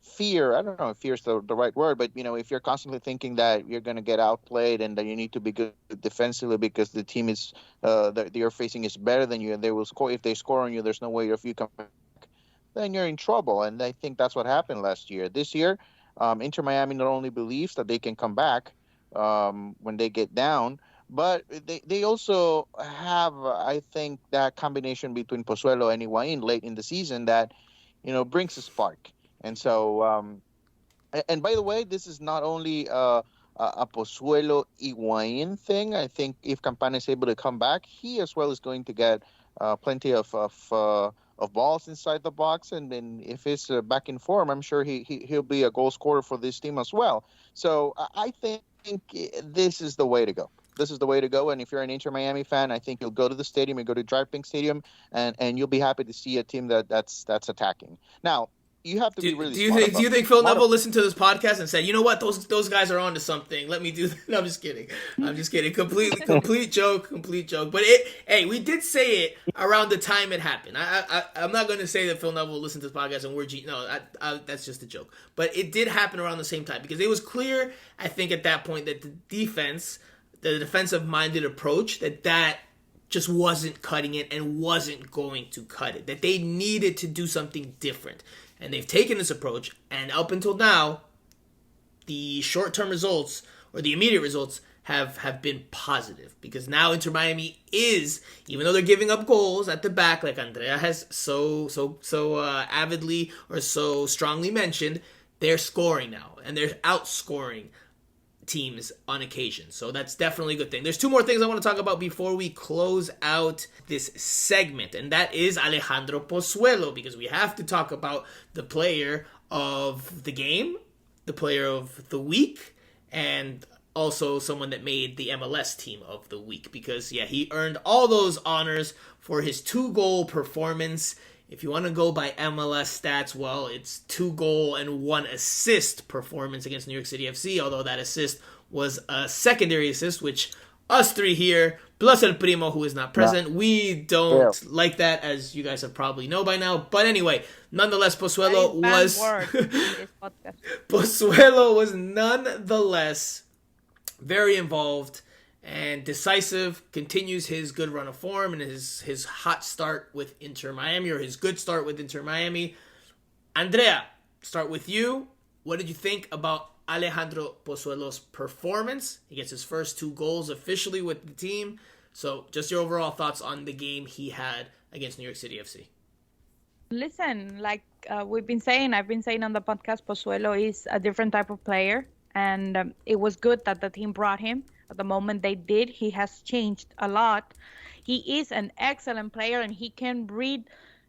fear, I don't know if fear is the right word, but, you know, if you're constantly thinking that you're going to get outplayed and that you need to be good defensively because the team is that you're facing is better than you and they will score, if they score on you, there's no way if you come back, then you're in trouble. And I think that's what happened last year. This year, Inter Miami not only believes that they can come back when they get down, but they also have, I think, that combination between Pozuelo and Higuain late in the season that, you know, brings a spark. And so, and by the way, this is not only a Pozuelo Higuain thing. I think if Campana is able to come back, he as well is going to get plenty of balls inside the box. And then if he's back in form, I'm sure he'll be a goal scorer for this team as well. So I think this is the way to go. This is the way to go. And if you're an Inter Miami fan, I think you'll go to the stadium, you go to Drive Pink Stadium, and you'll be happy to see a team that's attacking. Now, you have to be really Do you smart think about. Phil Smart Neville listened to this podcast and said, you know what, those guys are on to something? Let me do that. No, I'm just kidding. Complete joke. But hey, we did say it around the time it happened. I'm not going to say that Phil Neville listened to this podcast and that's just a joke. But it did happen around the same time because it was clear, I think, at that point that the defensive-minded approach, that just wasn't cutting it and wasn't going to cut it. That they needed to do something different. And they've taken this approach, and up until now, the short-term results, or the immediate results, have been positive. Because now Inter Miami is, even though they're giving up goals at the back, like Andrea has so avidly or so strongly mentioned, they're scoring now. And they're outscoring teams on occasion. So that's definitely a good thing. There's two more things I want to talk about before we close out this segment, and that is Alejandro Pozuelo, because we have to talk about the player of the game, the player of the week, and also someone that made the MLS team of the week, because he earned all those honors for his 2-goal performance. If you want to go by MLS stats, well, it's 2-goal and 1 assist performance against New York City FC, although that assist was a secondary assist, which us three here, plus El Primo, who is not present, we don't like that, as you guys have probably know by now. But anyway, nonetheless, Pozuelo was nonetheless very involved and decisive, continues his good run of form and his hot start with Inter Miami, or his good start with Inter Miami. Andrea, start with you. What did you think about Alejandro Pozuelo's performance? He gets his first 2 goals officially with the team. So just your overall thoughts on the game he had against New York City FC. Listen, like I've been saying on the podcast, Pozuelo is a different type of player. And it was good that the team brought him. At the moment they did, he has changed a lot. He is an excellent player, and he can read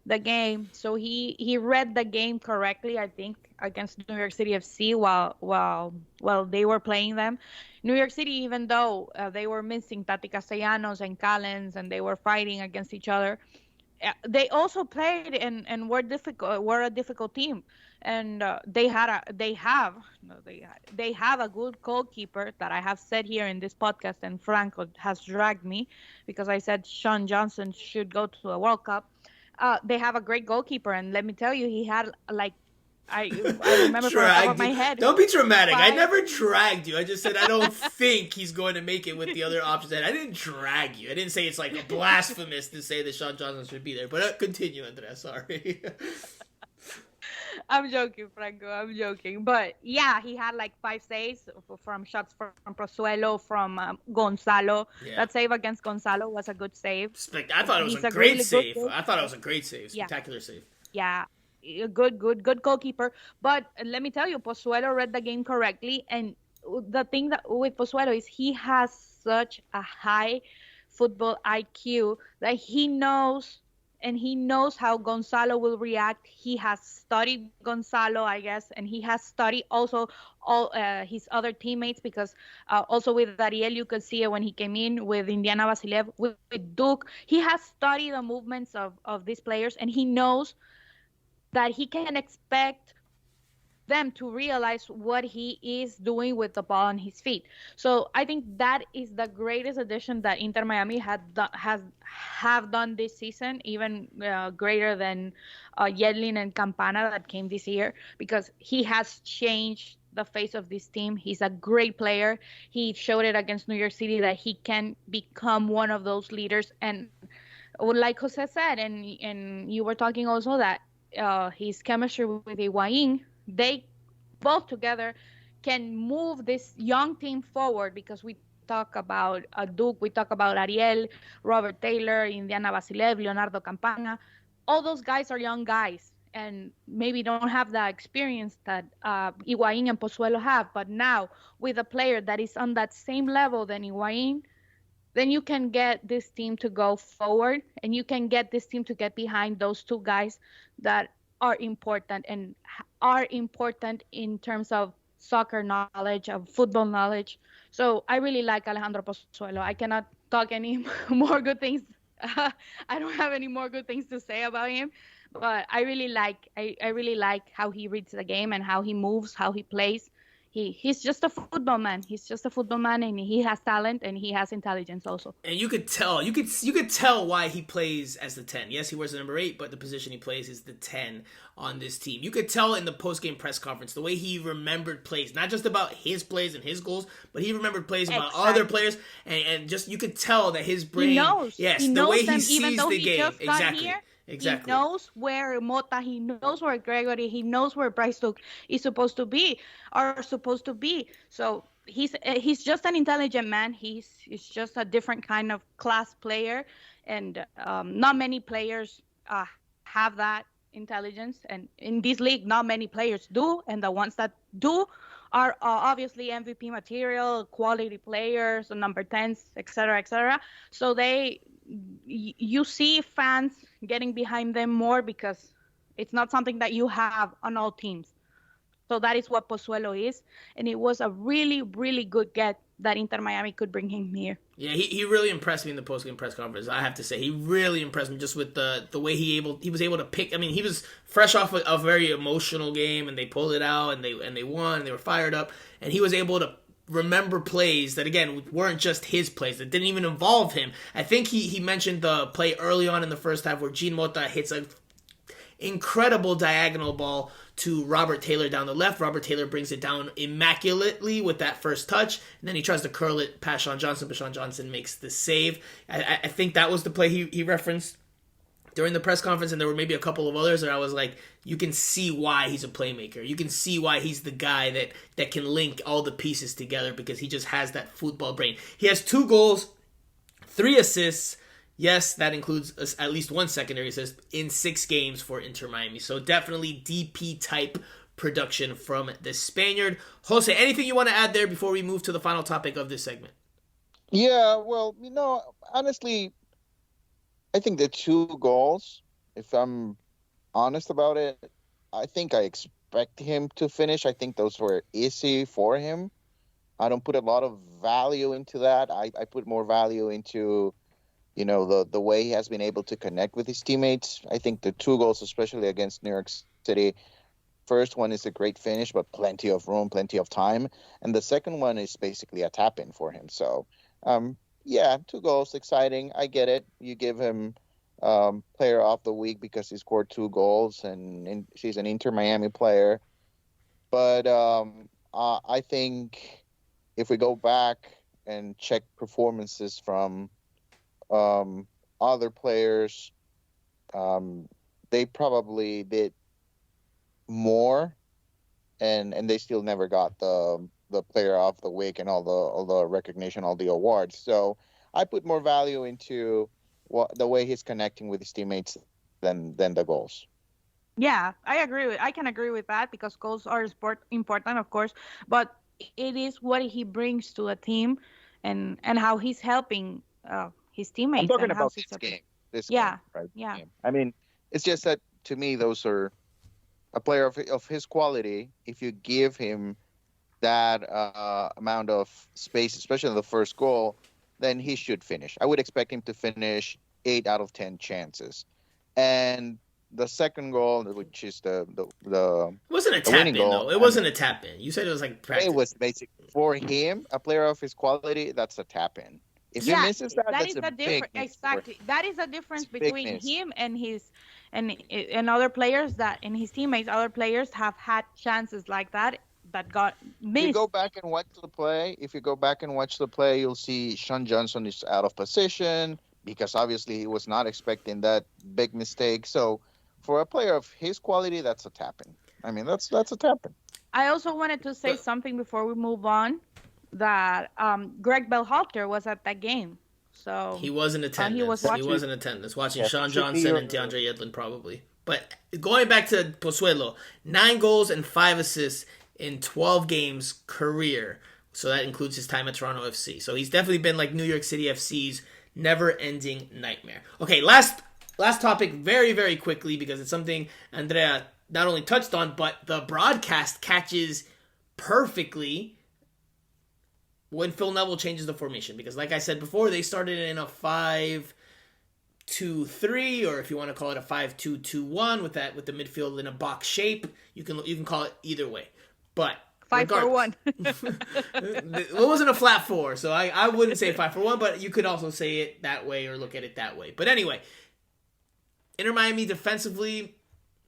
the game. So he read the game correctly, I think, against New York City FC while they were playing them. New York City, even though they were missing Tati Castellanos and Callens, and they were fighting against each other, they also played and were a difficult team. And they have a good goalkeeper that I have said here in this podcast, and Franco has dragged me because I said Sean Johnson should go to a World Cup. They have a great goalkeeper, and let me tell you, he had I remember from the top of my head. Don't be dramatic. I never dragged you. I just said I don't think he's going to make it with the other options. I didn't drag you. I didn't say it's like a blasphemous to say that Sean Johnson should be there. But continue, Andrea. Sorry. I'm joking, Franco. I'm joking. But yeah, he had like 5 saves from shots from Pozuelo, from Gonzalo. Yeah. That save against Gonzalo was a good save. I thought it was a great save. I thought it was a great save. Spectacular save. Yeah. Good goalkeeper. But let me tell you, Pozuelo read the game correctly. And the thing that with Pozuelo is he has such a high football IQ that he knows how Gonzalo will react. He has studied Gonzalo, I guess, and he has studied also all his other teammates, because also with Ariel, you could see it when he came in with Indiana Vasilev, with Duke. He has studied the movements of these players, and he knows that he can expect them to realize what he is doing with the ball on his feet. So I think that is the greatest addition that Inter Miami have done this season, even greater than Yedlin and Campana that came this year, because he has changed the face of this team. He's a great player. He showed it against New York City that he can become one of those leaders. And like Jose said, and you were talking also that his chemistry with Higuain, they both together can move this young team forward, because we talk about Duke, we talk about Ariel, Robert Taylor, Indiana Vasilev, Leonardo Campana. All those guys are young guys and maybe don't have the experience that Higuain and Pozuelo have. But now with a player that is on that same level than Higuain, then you can get this team to go forward, and you can get this team to get behind those 2 guys that are important in terms of soccer knowledge, of football knowledge. So I really like Alejandro Pozuelo. I cannot talk any more good things. I don't have any more good things to say about him. but I really like how he reads the game and how he moves, how he plays. He's just a football man. He's just a football man, and he has talent and he has intelligence also. And you could tell, you could tell why he plays as the 10. Yes, he wears the number 8, but the position he plays is the 10 on this team. You could tell in the post-game press conference the way he remembered plays, not just about his plays and his goals, but he remembered plays about other players, and just you could tell that his brain, He knows. yes, He the knows way them, he sees even though the he game, just got exactly. here. Exactly. He knows where Mota, he knows where Gregory, he knows where Bryce Duke is supposed to be, are supposed to be. So he's just an intelligent man. He's just a different kind of class player, and not many players have that intelligence. And in this league, not many players do, and the ones that do are obviously MVP material, quality players, number 10s, etc., etc. So you see fans getting behind them more because it's not something that you have on all teams. So that is what Pozuelo is, and it was a really, really good get that Inter Miami could bring him here. Yeah, he really impressed me in the post-game press conference. I have to say, he really impressed me just with the way he was able to pick. I mean, he was fresh off a very emotional game, and they pulled it out, and they won, and they were fired up, and he was able to remember plays that, again, weren't just his plays, that didn't even involve him. I think he mentioned the play early on in the first half where Jean Mota hits a incredible diagonal ball to Robert Taylor down the left. Robert Taylor brings it down immaculately with that first touch, and then he tries to curl it past Sean Johnson, but Sean Johnson makes the save. I think that was the play he referenced during the press conference, and there were maybe a couple of others that I was like, you can see why he's a playmaker. You can see why he's the guy that can link all the pieces together because he just has that football brain. He has 2 goals, 3 assists. Yes, that includes at least 1 secondary assist in 6 games for Inter Miami. So definitely DP-type production from the Spaniard. Jose, anything you want to add there before we move to the final topic of this segment? Yeah, well, honestly, I think the 2 goals, if I'm honest about it, I think I expect him to finish. I think those were easy for him. I don't put a lot of value into that. I put more value into the way he has been able to connect with his teammates. I think the 2 goals, especially against New York City, first one is a great finish, but plenty of room, plenty of time. And the second one is basically a tap-in for him. So, 2 goals, exciting. I get it. You give him player of the week because he scored 2 goals, and he's an Inter Miami player. But I think if we go back and check performances from other players, they probably did more, and they still never got the player of the week and all the recognition, all the awards. So I put more value into the way he's connecting with his teammates than the goals. Yeah, I can agree with that because goals are important, of course, but it is what he brings to a team and how he's helping his teammates. I'm talking and about this game. Yeah, right? Yeah. I mean, it's just that to me, those are a player of his quality. If you give him that amount of space, especially in the first goal, then he should finish. I would expect him to finish 8 out of 10 chances. And the second goal, which is the It wasn't a tap in, though. It wasn't a tap in. You said it was like practice. It was basic for him, a player of his quality. That's a tap in. If he misses that, that's is a the difference. Exactly, that is the difference between him and and other players and his teammates. Other players have had chances like that got missed. If you go back and watch the play, you'll see Sean Johnson is out of position because obviously he was not expecting that big mistake. So for a player of his quality, that's a tap in. I mean, that's a tap in. I also wanted to say something before we move on. That Greg Berhalter was at that game, so he was in attendance. He was in attendance, watching Sean Johnson and DeAndre Yedlin probably. But going back to Pozuelo, 9 goals and 5 assists in 12 games career. So that includes his time at Toronto FC. So he's definitely been like New York City FC's never-ending nightmare. Okay, last topic, very very quickly because it's something Andrea not only touched on, but the broadcast catches perfectly when Phil Neville changes the formation, because like I said before, they started in a 5-2-3-1 5-2-3, or if you want to call it a 5-2-2-1 with the midfield in a box shape, you can call it either way. But 5-4-1. it wasn't a flat 4, so I wouldn't say 5-4-1, but you could also say it that way or look at it that way. But anyway, Inter Miami defensively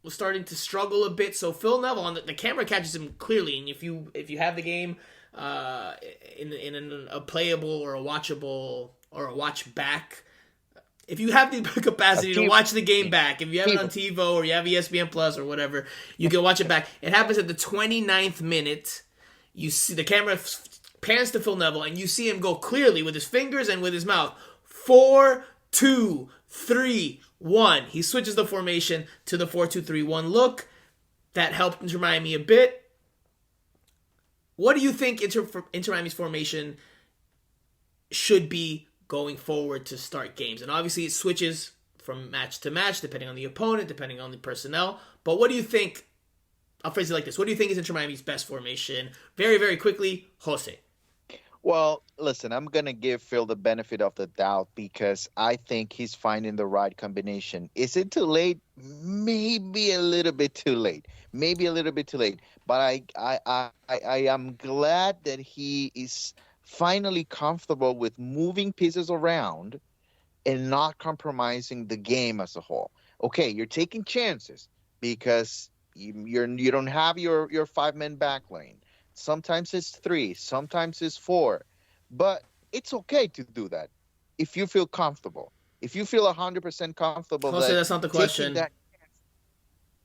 was starting to struggle a bit. So Phil Neville, on the camera catches him clearly, and if you have the game in a playable or a watchable or a watch back, if you have the capacity to watch the game back, if you have it on TiVo or you have ESPN Plus or whatever, you can watch it back. It happens at the 29th minute. You see the camera pans to Phil Neville, and you see him go clearly with his fingers and with his mouth. 4-2-3-1. He switches the formation to the 4-2-3-1 look. That helped Inter Miami a bit. What do you think Inter Miami's formation should be going forward to start games? And obviously it switches from match to match depending on the opponent, depending on the personnel. But what do you think? I'll phrase it like this. What do you think is Inter Miami's best formation? Very, very quickly, Jose. Well, listen, I'm going to give Phil the benefit of the doubt because I think he's finding the right combination. Is it too late? Maybe a little bit too late. But I am glad that he is finally comfortable with moving pieces around and not compromising the game as a whole. Okay, you're taking chances because you don't have your 5-man back lane. Sometimes it's 3, sometimes it's 4, but it's okay to do that if you feel comfortable. If you feel 100% comfortable, Jose, that's not the question. That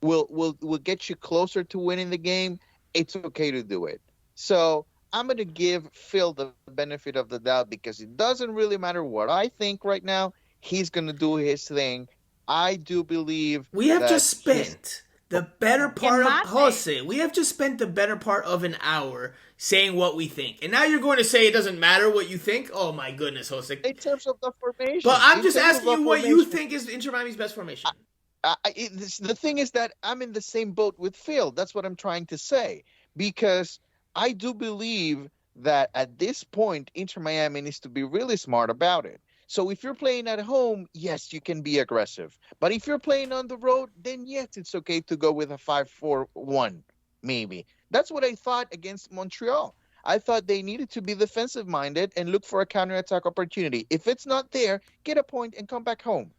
will get you closer to winning the game. It's okay to do it. So I'm going to give Phil the benefit of the doubt because it doesn't really matter what I think right now. He's going to do his thing. I do believe we have just spent the better part of Jose. We have just spent the better part of an hour saying what we think, and now you're going to say it doesn't matter what you think. Oh my goodness, Jose! In terms of the formation, but I'm just asking you what you think is Inter Miami's best formation. The thing is that I'm in the same boat with Phil. That's what I'm trying to say because I do believe that at this point, Inter Miami needs to be really smart about it. So if you're playing at home, yes, you can be aggressive. But if you're playing on the road, then yes, it's okay to go with a 5-4-1, maybe. That's what I thought against Montreal. I thought they needed to be defensive-minded and look for a counterattack opportunity. If it's not there, get a point and come back home.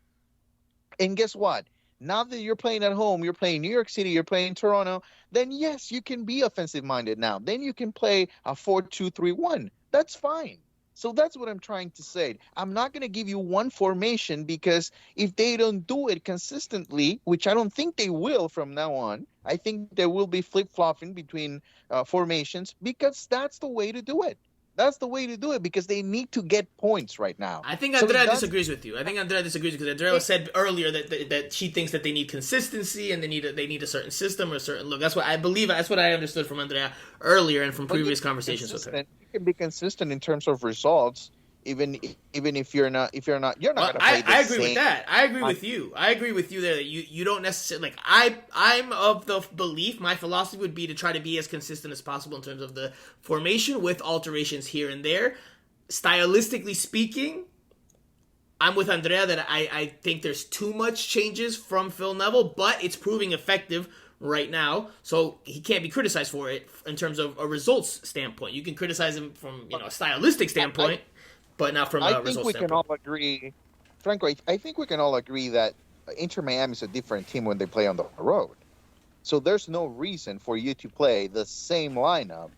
And guess what? Now that you're playing at home, you're playing New York City, you're playing Toronto, then yes, you can be offensive-minded now. Then you can play a 4-2-3-1. That's fine. So that's what I'm trying to say. I'm not going to give you one formation because if they don't do it consistently, which I don't think they will from now on, I think there will be flip-flopping between formations because that's the way to do it. That's the way to do it because they need to get points right now. I think Andrea disagrees with you. Because Andrea said earlier that she thinks that they need consistency and they need a certain system or a certain look. That's what I believe. That's what I understood from Andrea earlier and from previous conversations with her. You can be consistent in terms of results, even if you're not going to play I agree with that. I agree with you. I agree with you there that you don't necessarily like. I'm of the belief. My philosophy would be to try to be as consistent as possible in terms of the formation with alterations here and there. Stylistically speaking, I'm with Andrea that I think there's too much changes from Phil Neville, but it's proving effective right now, so he can't be criticized for it in terms of a results standpoint. You can criticize him from a stylistic standpoint. But not from a result standpoint. Can all agree, Franco, I think we can all agree that Inter Miami is a different team when they play on the road. So there's no reason for you to play the same lineup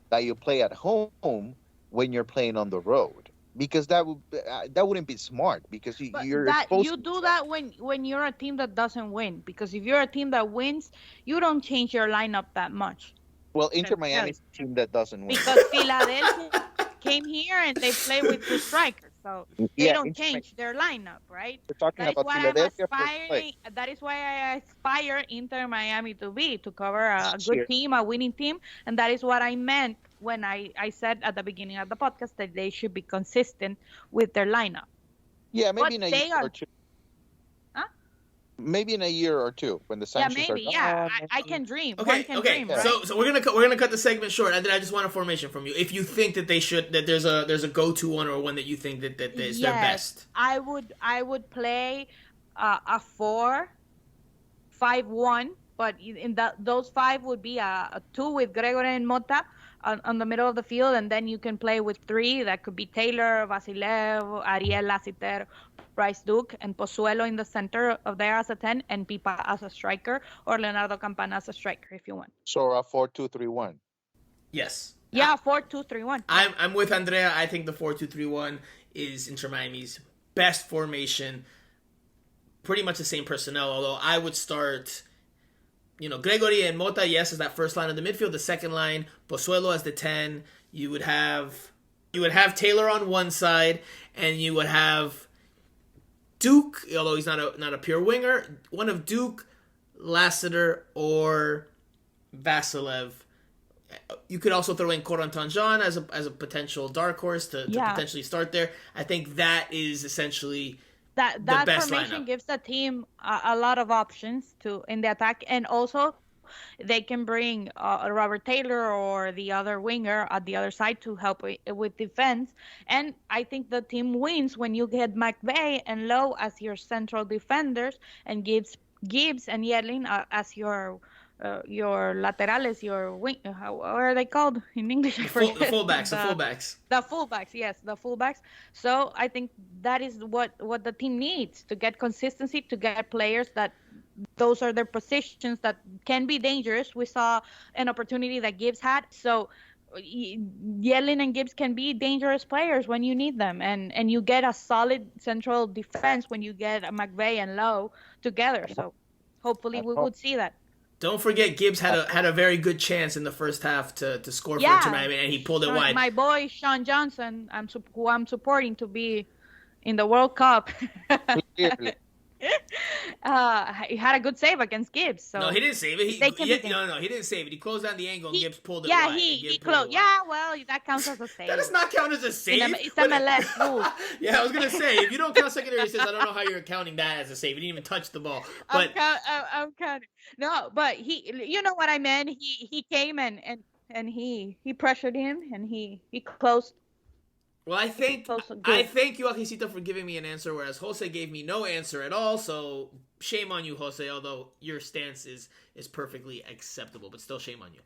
that you play at home when you're playing on the road. Because that wouldn't be smart because you do that when you're a team that doesn't win. Because if you're a team that wins, you don't change your lineup that much. Well, Inter Miami is a team that doesn't win. Because Philadelphia came here and they play with 2 strikers, so they don't change their lineup, right? We're talking about Philadelphia. That is why I aspire Inter Miami to cover a good team, a winning team, and that is what I meant when I said at the beginning of the podcast that they should be consistent with their lineup. Yeah, maybe in a year or two. Maybe in a year or two when the Yeah, sanctions maybe. are Yeah, gone. I can dream. Okay, One can okay. dream, Yeah. right? So we're gonna cut the segment short. And then I just want a formation from you. If you think that there's a go-to one or one that you think that is their best. I would play a 4-5-1, but in those five would be a two with Gregory and Mota on the middle of the field, and then you can play with three. That could be Taylor, Vasilev, Ariel Lassiter, Bryce Duke, and Pozuelo in the center of there as a 10, and Pipa as a striker, or Leonardo Campana as a striker if you want. So a 4-2-3-1. Yes. Yeah, 4-2-3-1. I'm with Andrea. I think the 4-2-3-1 is Inter Miami's best formation. Pretty much the same personnel, although I would start, Gregory and Mota, yes, as that first line of the midfield. The second line, Pozuelo as the 10. You would have Taylor on one side, and you would have Duke, although he's not a pure winger, one of Duke, Lassiter, or Vasilev. You could also throw in Corentin Jean as a potential dark horse to potentially start there. I think that is essentially that best formation lineup. gives the team a lot of options in the attack, and also they can bring Robert Taylor or the other winger at the other side to help with defense. And I think the team wins when you get McVeigh and Lowe as your central defenders, and Gibbs and Yedlin as your laterales, your wing. What are they called in English? The fullbacks. The fullbacks, yes, the fullbacks. So I think that is what the team needs to get consistency, to get players that those are their positions that can be dangerous. We saw an opportunity that Gibbs had. So Yedlin and Gibbs can be dangerous players when you need them, and you get a solid central defense when you get McVeigh and Lowe together. So hopefully we would see that. Don't forget, Gibbs had a very good chance in the first half to score for Inter Miami, and he pulled it wide. My boy Sean Johnson, who I'm supporting to be in the World Cup. He had a good save against Gibbs. So no, he didn't save it. He didn't save it. He closed down the angle, and Gibbs pulled it wide. He closed. Yeah, well, that counts as a save. That does not count as a save. It's MLS rules. Yeah, I was gonna say, if you don't count secondary assists, I don't know how you're counting that as a save. He didn't even touch the ball. But I'm counting. No, but you know what I meant. He came and he pressured him, and he closed. Well, I thank you, Alejito, for giving me an answer, whereas Jose gave me no answer at all. So shame on you, Jose. Although your stance is perfectly acceptable, but still shame on you.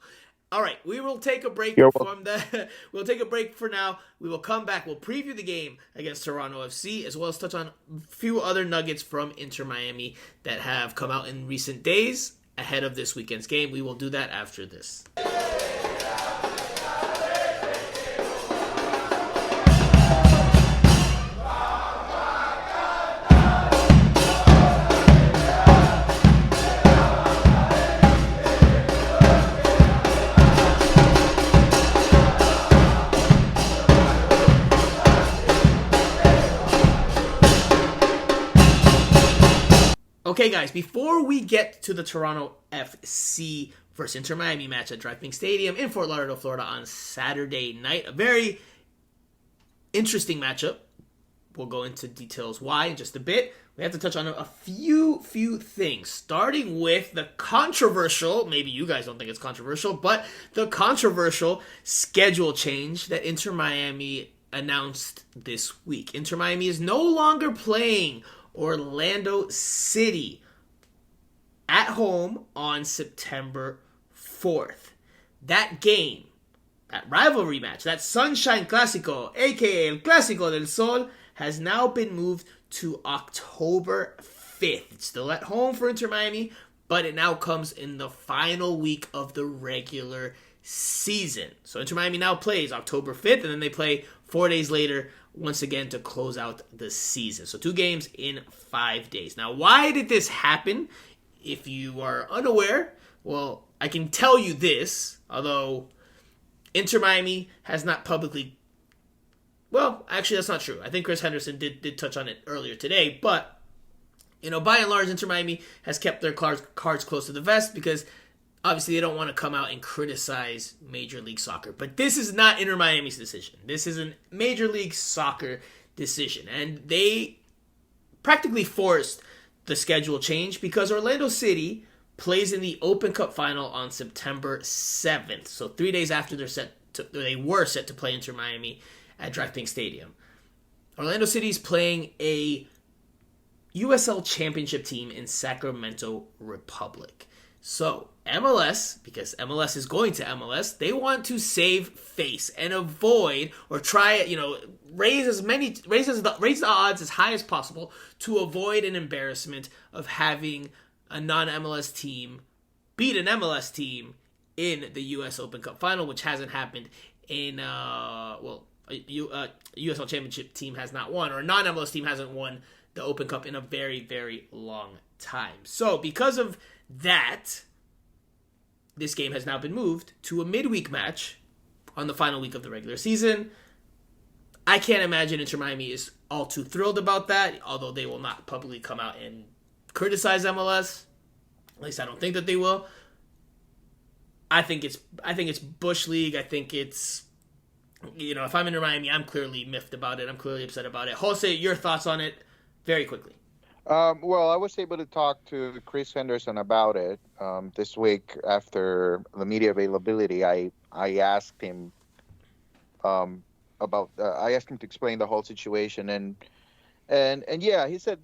All right, we will take a break We'll take a break for now. We will come back. We'll preview the game against Toronto FC, as well as touch on a few other nuggets from Inter Miami that have come out in recent days ahead of this weekend's game. We will do that after this. Okay, guys, before we get to the Toronto FC versus Inter Miami match at DraftKings Stadium in Fort Lauderdale, Florida on Saturday night, a very interesting matchup. We'll go into details why in just a bit. We have to touch on a few things, starting with the controversial, maybe you guys don't think it's controversial, but the controversial schedule change that Inter Miami announced this week. Inter Miami is no longer playing Orlando City at home on September 4th. That game, that rivalry match, that Sunshine Clásico, aka El Clásico del Sol, has now been moved to October 5th. It's still at home for Inter Miami, but it now comes in the final week of the regular season. So Inter Miami now plays October 5th, and then they play 4 days later once again to close out the season. So 2 games in 5 days. Now, why did this happen? If you are unaware, well, I can tell you this, although Inter Miami has not publicly... Well, actually, that's not true. I think Chris Henderson did touch on it earlier today, but, by and large, Inter Miami has kept their cards close to the vest because obviously they don't want to come out and criticize Major League Soccer. But this is not Inter Miami's decision. This is a Major League Soccer decision. And they practically forced the schedule change because Orlando City plays in the Open Cup final on September 7th. So 3 days after they were set to play Inter Miami at DraftKings Stadium. Orlando City is playing a USL Championship team in Sacramento Republic. So MLS, because MLS is going to MLS, they want to save face and avoid or try, raise the odds as high as possible to avoid an embarrassment of having a non-MLS team beat an MLS team in the U.S. Open Cup final, which hasn't happened in a USL Championship team has not won, or a non-MLS team hasn't won the Open Cup in a very, very long time. So because of that, this game has now been moved to a midweek match on the final week of the regular season. I can't imagine Inter Miami is all too thrilled about that, although they will not publicly come out and criticize MLS. At least I don't think that they will. I think it's Bush League. I think it's, if I'm Inter Miami, I'm clearly miffed about it. I'm clearly upset about it. Jose, your thoughts on it very quickly. Well, I was able to talk to Chris Henderson about it this week after the media availability. I asked him I asked him to explain the whole situation, and yeah, he said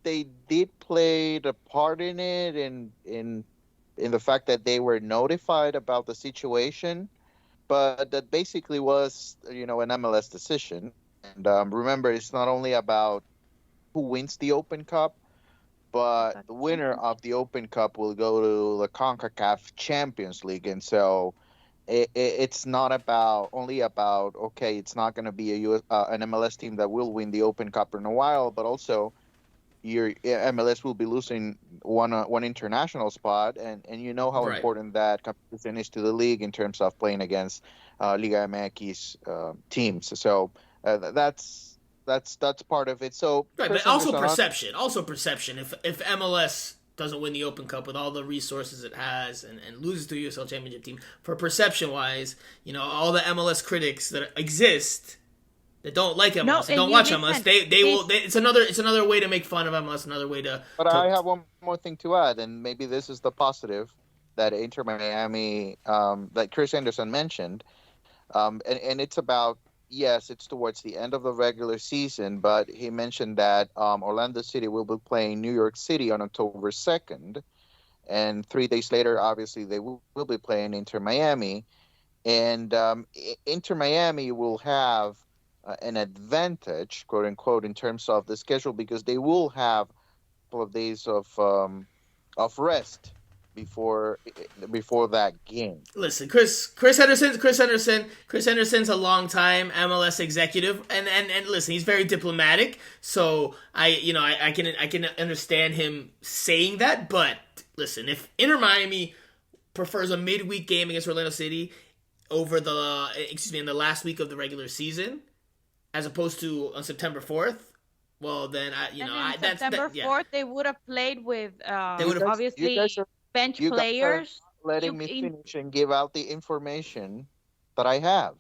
they did play the part in it, in the fact that they were notified about the situation, but that basically was an MLS decision. And remember, it's not only about who wins the Open Cup, but the winner of the Open Cup will go to the CONCACAF Champions League. And so it's not only about, okay, it's not going to be an MLS team that will win the Open Cup in a while, but also your MLS will be losing one international spot. And you know how important that competition is to the league in terms of playing against Liga MX teams. So that's part of it. So but also perception. If MLS doesn't win the Open Cup with all the resources it has and loses to a USL Championship team, for perception wise, all the MLS critics that exist that don't like MLS, that don't watch MLS, they will. It's another way to make fun of MLS. Another way to. But I have one more thing to add, and maybe this is the positive that Inter Miami, that Chris Anderson mentioned, and it's about. Yes, it's towards the end of the regular season, but he mentioned that Orlando City will be playing New York City on October 2nd, and 3 days later, obviously, they will be playing Inter Miami, and Inter Miami will have an advantage, quote unquote, in terms of the schedule because they will have a couple of days of rest before that game. Listen, Chris Henderson's a long time MLS executive, and listen, he's very diplomatic. So I can understand him saying that. But listen, if Inter Miami prefers a midweek game against Orlando City over in the last week of the regular season, as opposed to on September 4th. Well, then September 4th they would have played with obviously bench players. Letting me finish and give out the information that I have.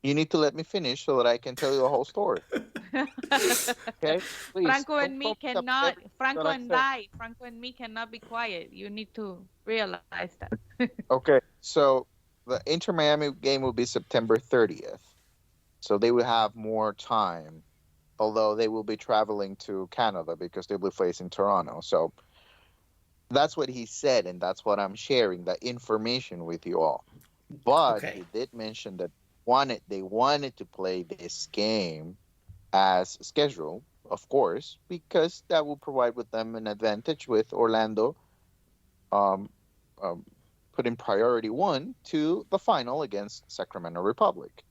You need to let me finish so that I can tell you the whole story. Okay, please. Franco and me cannot be quiet. You need to realize that. Okay, so the Inter Miami game will be September 30th. So they will have more time, although they will be traveling to Canada because they'll be facing Toronto. So that's what he said, and that's what I'm sharing, the information with you all. But he did mention that they wanted to play this game as scheduled, of course, because that will provide with them an advantage with Orlando putting priority one to the final against Sacramento Republic.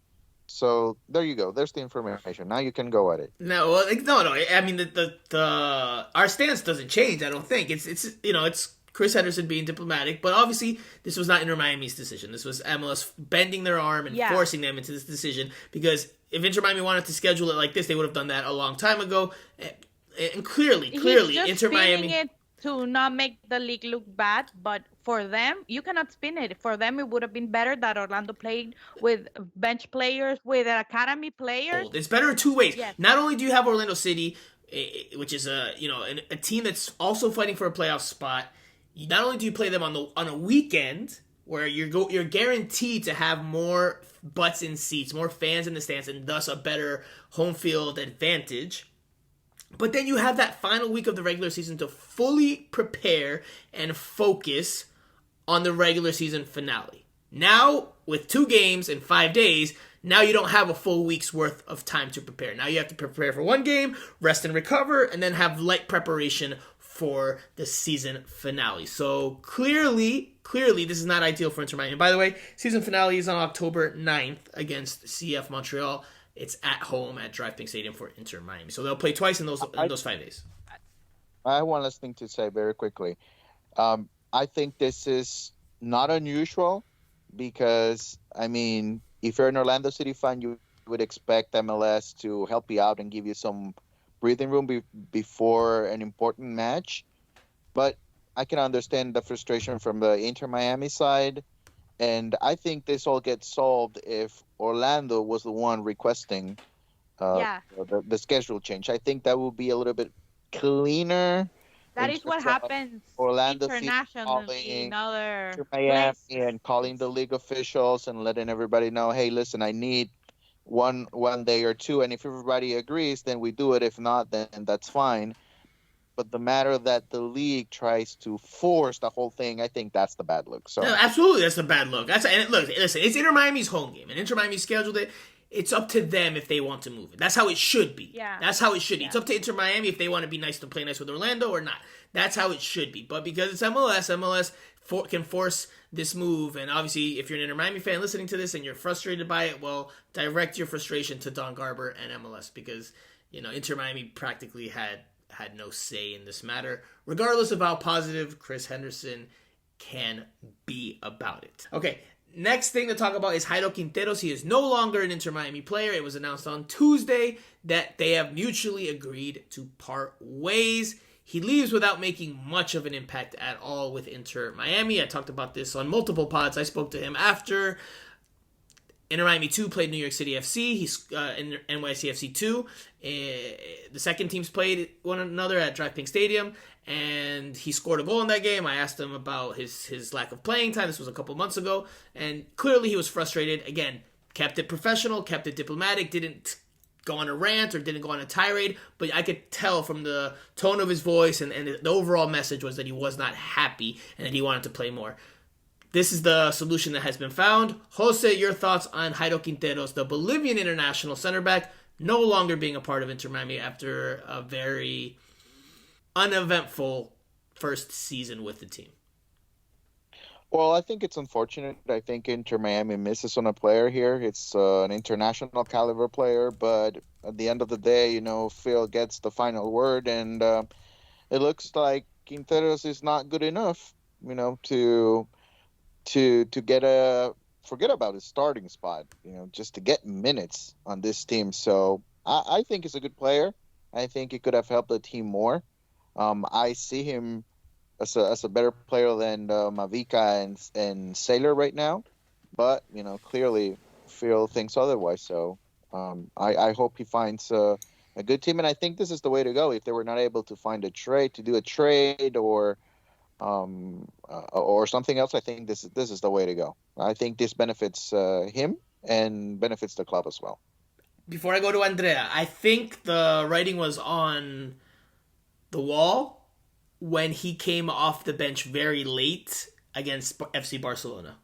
So there you go. There's the information. Now you can go at it. No. I mean, our stance doesn't change. I don't think it's Chris Henderson being diplomatic, but obviously this was not Inter Miami's decision. This was MLS bending their arm and forcing them into this decision. Because if Inter Miami wanted to schedule it like this, they would have done that a long time ago. And clearly, Inter Miami. It to not make the league look bad, but for them, you cannot spin it. For them, it would have been better that Orlando played with bench players, with academy players. It's better in two ways. Yes. Not only do you have Orlando City which is a team that's also fighting for a playoff spot. Not only do you play them on a weekend where you're guaranteed to have more butts in seats, more fans in the stands, and thus a better home field advantage. But then you have that final week of the regular season to fully prepare and focus on the regular season finale. Now, with 2 games in 5 days, now you don't have a full week's worth of time to prepare. Now you have to prepare for 1 game, rest and recover, and then have light preparation for the season finale. So clearly, this is not ideal for Inter Miami. By the way, season finale is on October 9th against CF Montreal. It's at home at Drive Pink Stadium for Inter Miami. So they'll play twice in those 5 days. I have one last thing to say very quickly. I think this is not unusual because, I mean, if you're an Orlando City fan, you would expect MLS to help you out and give you some breathing room before an important match. But I can understand the frustration from the Inter Miami side. And I think this all gets solved if Orlando was the one requesting the schedule change. I think that would be a little bit cleaner. That is what happens Orlando internationally in other Miami places. and calling the league officials and letting everybody know, hey, listen, I need one day or 2, and if everybody agrees, then we do it. If not, then that's fine. But the matter that the league tries to force the whole thing, I think that's the bad look. So no, absolutely, that's a bad look. Listen, it's Inter Miami's home game, and Inter Miami scheduled it. It's up to them if they want to move it. That's how it should be. Yeah. That's how it should be. It's up to Inter Miami if they want to be nice to play nice with Orlando or not. That's how it should be. But because it's MLS can force this move. And obviously, if you're an Inter Miami fan listening to this and you're frustrated by it, well, direct your frustration to Don Garber and MLS because, Inter Miami practically had no say in this matter, regardless of how positive Chris Henderson can be about it. Okay. Next thing to talk about is Jairo Quinteros. He is no longer an Inter Miami player. It was announced on Tuesday that they have mutually agreed to part ways. He leaves without making much of an impact at all with Inter Miami. I talked about this on multiple pods. I spoke to him after Inter Miami 2 played New York City FC. He's in NYCFC 2. The second teams played one another at Drive Pink Stadium, and he scored a goal in that game. I asked him about his lack of playing time. This was a couple months ago, and clearly he was frustrated. Again, kept it professional, kept it diplomatic, didn't go on a rant or didn't go on a tirade, but I could tell from the tone of his voice and the overall message was that he was not happy and that he wanted to play more. This is the solution that has been found. Jose, your thoughts on Jairo Quinteros, the Bolivian international center back, no longer being a part of Inter Miami after a very uneventful first season with the team? Well, I think it's unfortunate. I think Inter Miami misses on a player here. It's an international caliber player, but at the end of the day, Phil gets the final word, and it looks like Quinteros is not good enough, to forget about his starting spot, just to get minutes on this team. So I think he's a good player. I think he could have helped the team more. I see him as a better player than Mavica and Sailor right now, but clearly Phil thinks otherwise. So I hope he finds a good team, and I think this is the way to go. If they were not able to find a trade or something else, I think this is the way to go. I think this benefits him and benefits the club as well. Before I go to Andrea, I think the writing was on the wall when he came off the bench very late against FC Barcelona.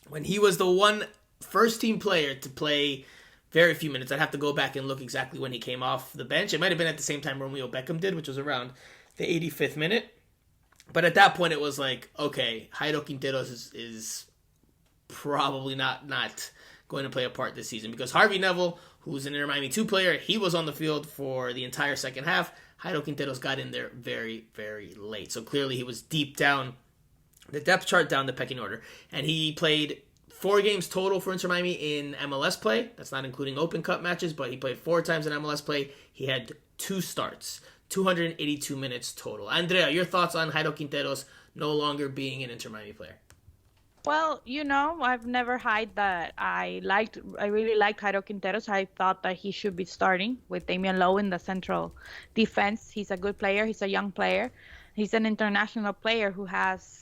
When he was the first team player to play very few minutes. I'd have to go back and look exactly when he came off the bench. It might have been at the same time Romeo Beckham did, which was around the 85th minute. But at that point, it was like, okay, Jairo Quinteros is probably not going to play a part this season because Harvey Neville, who's an Inter Miami 2 player, he was on the field for the entire second half. Jairo Quinteros got in there very, very late. So clearly he was deep down the depth chart, down the pecking order. And he played 4 games total for Inter Miami in MLS play. That's not including Open Cup matches, but he played 4 times in MLS play. He had 2 starts. 282 minutes total. Andrea, your thoughts on Jairo Quinteros no longer being an Inter Miami player? Well, I've never hide that I really liked Jairo Quinteros. I thought that he should be starting with Damian Lowe in the central defense. He's a good player. He's a young player. He's an international player who has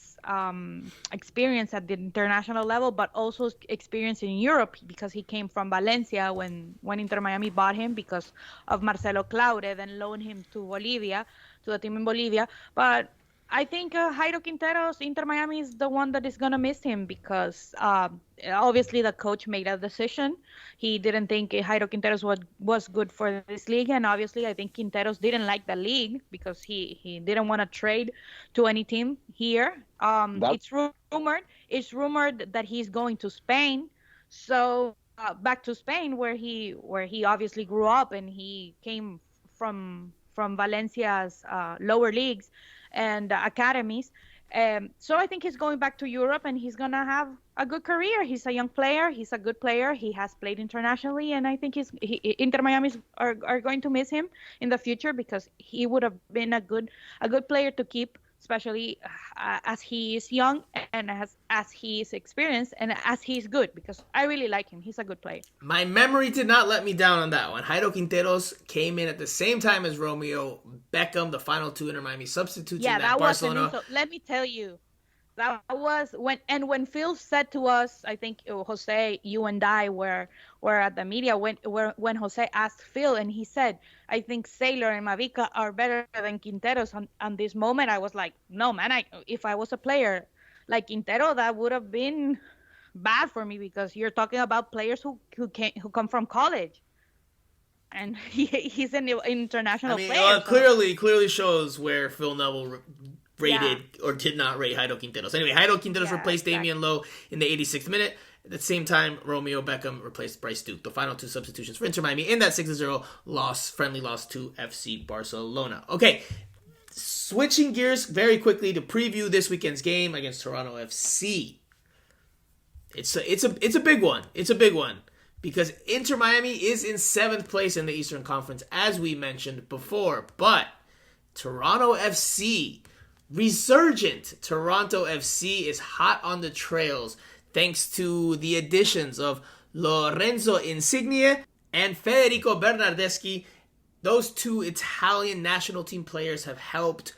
experience at the international level, but also experience in Europe because he came from Valencia when Inter Miami bought him because of Marcelo Claure, then loaned him to Bolivia, to the team in Bolivia. But I think Jairo Quinteros, Inter Miami is the one that is gonna miss him because obviously the coach made a decision. He didn't think Jairo Quinteros was good for this league, and obviously I think Quinteros didn't like the league because he didn't want to trade to any team here. That It's rumored that he's going to Spain, so back to Spain where he obviously grew up and he came from Valencia's lower leagues and academies. So I think he's going back to Europe and he's gonna have a good career. He's a young player. He's a good player. He has played internationally, and I think Inter Miami's are going to miss him in the future because he would have been a good player to keep, especially as he is young and as he is experienced and as he's good, because I really like him. He's a good player. My memory did not let me down on that one. Jairo Quinteros came in at the same time as Romeo Beckham, the final two Inter Miami substitutes in that Barcelona. Let me tell you, that was when Phil said to us, I think Jose, you and I were at the media when Jose asked Phil, and he said, I think Sailor and Mavica are better than Quinteros on this moment. I was like, no man, if I was a player like Quintero, that would have been bad for me because you're talking about players who come from college. And he's an international player. Clearly shows where Phil Neville rated or did not rate Jairo Quinteros. Anyway, Jairo Quinteros replaced Damian Lowe in the 86th minute. At the same time, Romeo Beckham replaced Bryce Duke. The final two substitutions for Inter Miami in that 6-0 friendly loss to FC Barcelona. Okay, switching gears very quickly to preview this weekend's game against Toronto FC. It's a big one. It's a big one because Inter Miami is in 7th place in the Eastern Conference, as we mentioned before. But Toronto FC, resurgent Toronto FC, is hot on the trails thanks to the additions of Lorenzo Insigne and Federico Bernardeschi. Those two Italian national team players have helped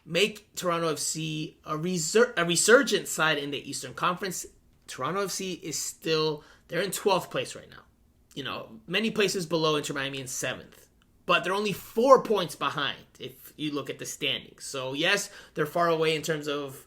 make Toronto FC a resurgent side in the Eastern Conference. Toronto FC is still, they're in 12th place right now. Many places below Inter Miami in 7th. But they're only 4 points behind if you look at the standings. So yes, they're far away in terms of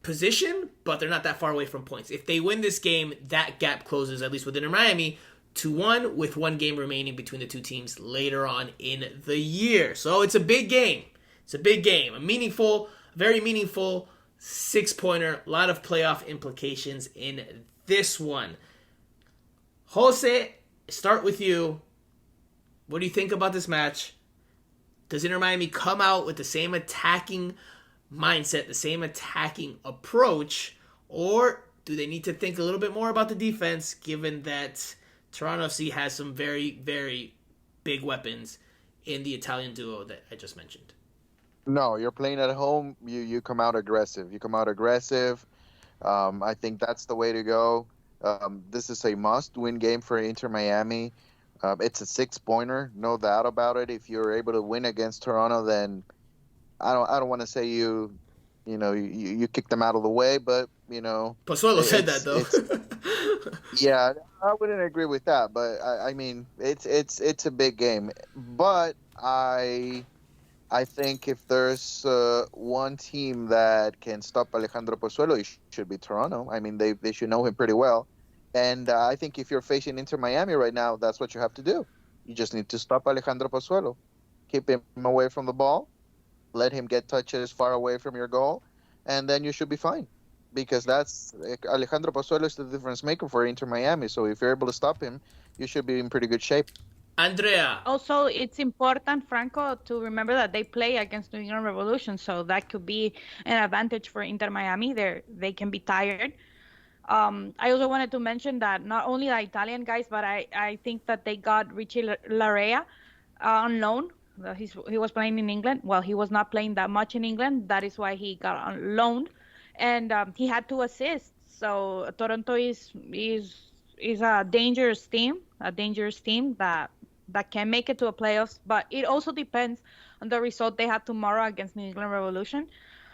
position, but they're not that far away from points. If they win this game, that gap closes, at least with Inter Miami, 2-1, with one game remaining between the two teams later on in the year. So it's a big game. It's a big game. Very meaningful 6-pointer. A lot of playoff implications in this one. Jose, start with you. What do you think about this match? Does Inter Miami come out with the same attacking mindset, the same attacking approach, or do they need to think a little bit more about the defense, given that Toronto FC has some very, very big weapons in the Italian duo that I just mentioned? No, you're playing at home. You come out aggressive. I think that's the way to go. This is a must-win game for Inter Miami. It's a 6-pointer, no doubt about it. If you're able to win against Toronto, then I don't want to say you kick them out of the way, but Pozuelo said that though. Yeah, I wouldn't agree with that, but I mean it's a big game. But I think if there's one team that can stop Alejandro Pozuelo, it should be Toronto. I mean, they should know him pretty well. And I think if you're facing Inter Miami right now, that's what you have to do. You just need to stop Alejandro Pozuelo. Keep him away from the ball. Let him get touches far away from your goal. And then you should be fine. Because Alejandro Pozuelo is the difference maker for Inter Miami. So if you're able to stop him, you should be in pretty good shape. Andrea. Also, it's important, Franco, to remember that they play against New England Revolution. So that could be an advantage for Inter Miami. They can be tired. I also wanted to mention that not only the Italian guys, but I think that they got Richie Larea on loan. He was playing in England. Well, he was not playing that much in England. That is why he got on loaned. and he had 2 assists. So Toronto is a dangerous team that can make it to a playoffs. But it also depends on the result they have tomorrow against New England Revolution.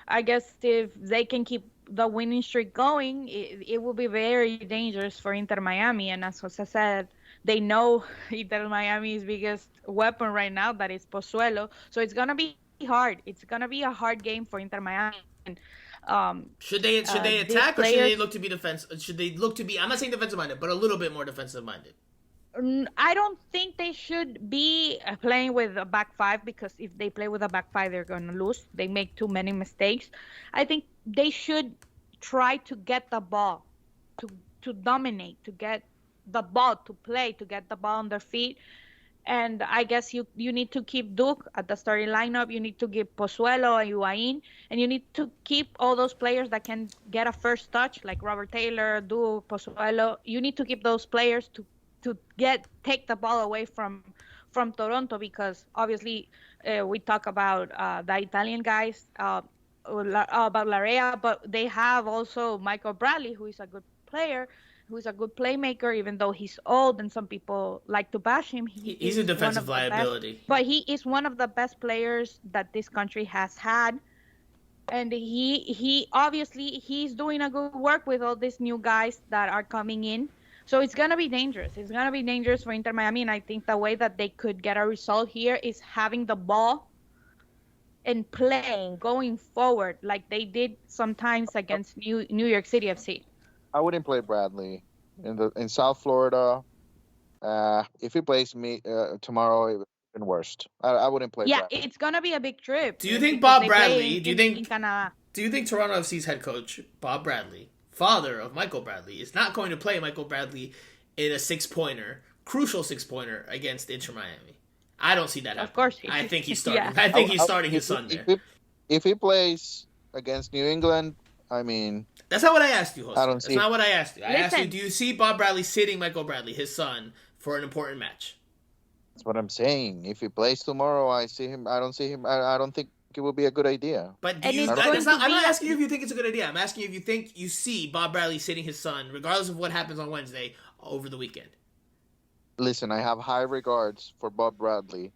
I guess if they can keep the winning streak going, it will be very dangerous for Inter Miami. And as Jose said, they know Inter Miami's biggest weapon right now, that is Pozuelo. So it's gonna be hard. It's gonna be a hard game for Inter Miami. And should they these attack, or should players, they look to be defense? Should they look to be? I'm not saying defensive minded, but a little bit more defensive minded. I don't think they should be playing with a back five, because if they play with a back five, they're going to lose. They make too many mistakes. I think they should try to get the ball, to dominate, to get the ball, to play, to get the ball on their feet. And I guess you need to keep Duke at the starting lineup. You need to keep Pozuelo and Higuain, and you need to keep all those players that can get a first touch, like Robert Taylor, Duke, Pozuelo. You need to keep those players to take the ball away from Toronto, because obviously we talk about the Italian guys, about Larea, but they have also Michael Bradley, who is a good player, who is a good playmaker, even though he's old and some people like to bash him. He's a defensive liability. But he is one of the best players that this country has had. And he obviously he's doing a good work with all these new guys that are coming in. So it's going to be dangerous. It's going to be dangerous for Inter Miami. And I think the way that they could get a result here is having the ball and playing, going forward, like they did sometimes against New York City FC. I wouldn't play Bradley in South Florida. If he plays me tomorrow, it would be worst. I wouldn't play. Yeah, Bradley. it's gonna be a big trip. Do you think Bob they Bradley? play in Canada? Do you think Toronto FC's head coach Bob Bradley, father of Michael Bradley, is not going to play Michael Bradley in a 6-pointer, crucial 6-pointer against Inter Miami? I don't see that happening. Of course, I think he's starting. Yeah. I think he's starting his son there. If he plays against New England, I mean, that's not what I asked you, Jose. That's not what I asked you. I asked you, Listen. do you see Bob Bradley sitting Michael Bradley, his son, for an important match? that's what I'm saying. If he plays tomorrow, I see him. I don't see him. I don't think it would be a good idea. But do And you? it's going to I'm not be- asking you if you think it's a good idea. I'm asking you if you think you see Bob Bradley sitting his son, regardless of what happens on Wednesday, over the weekend. Listen, I have high regards for Bob Bradley.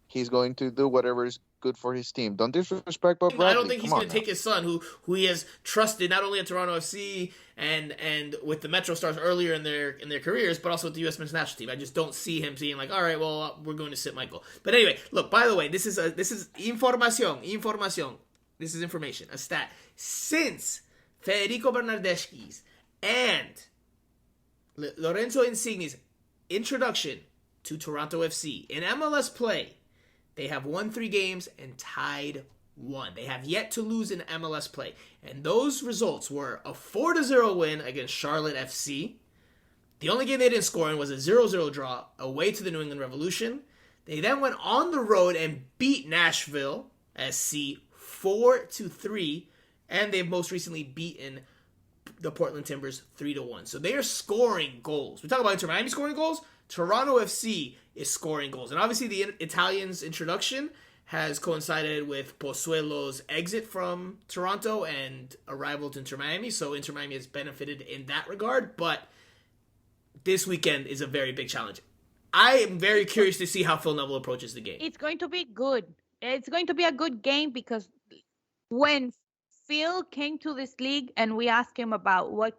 He's going to do whatever is good for his team. Don't disrespect Bob Bradley. I don't think he's Come going on to take his son, who he has trusted not only at Toronto FC and with the Metro Stars earlier in their careers, but also with the U.S. men's national team. I just don't see him being like, all right, well, we're going to sit Michael. But anyway, look. By the way, this is información. This is information, a stat. Since Federico Bernardeschi's and Lorenzo Insigne's introduction to Toronto FC in MLS play, they have won 3 games and tied 1. They have yet to lose in MLS play. And those results were a 4-0 win against Charlotte FC. The only game they didn't score in was a 0-0 draw away to the New England Revolution. They then went on the road and beat Nashville SC 4-3. And they've most recently beaten the Portland Timbers 3-1. So they are scoring goals. We talk about Inter Miami scoring goals. Toronto FC is scoring goals. And obviously the Italians' introduction has coincided with Pozuelo's exit from Toronto and arrival to Inter Miami. So Inter Miami has benefited in that regard. But this weekend is a very big challenge. I am very curious to see how Phil Neville approaches the game. It's going to be good. It's going to be a good game, because when Phil came to this league and we asked him about what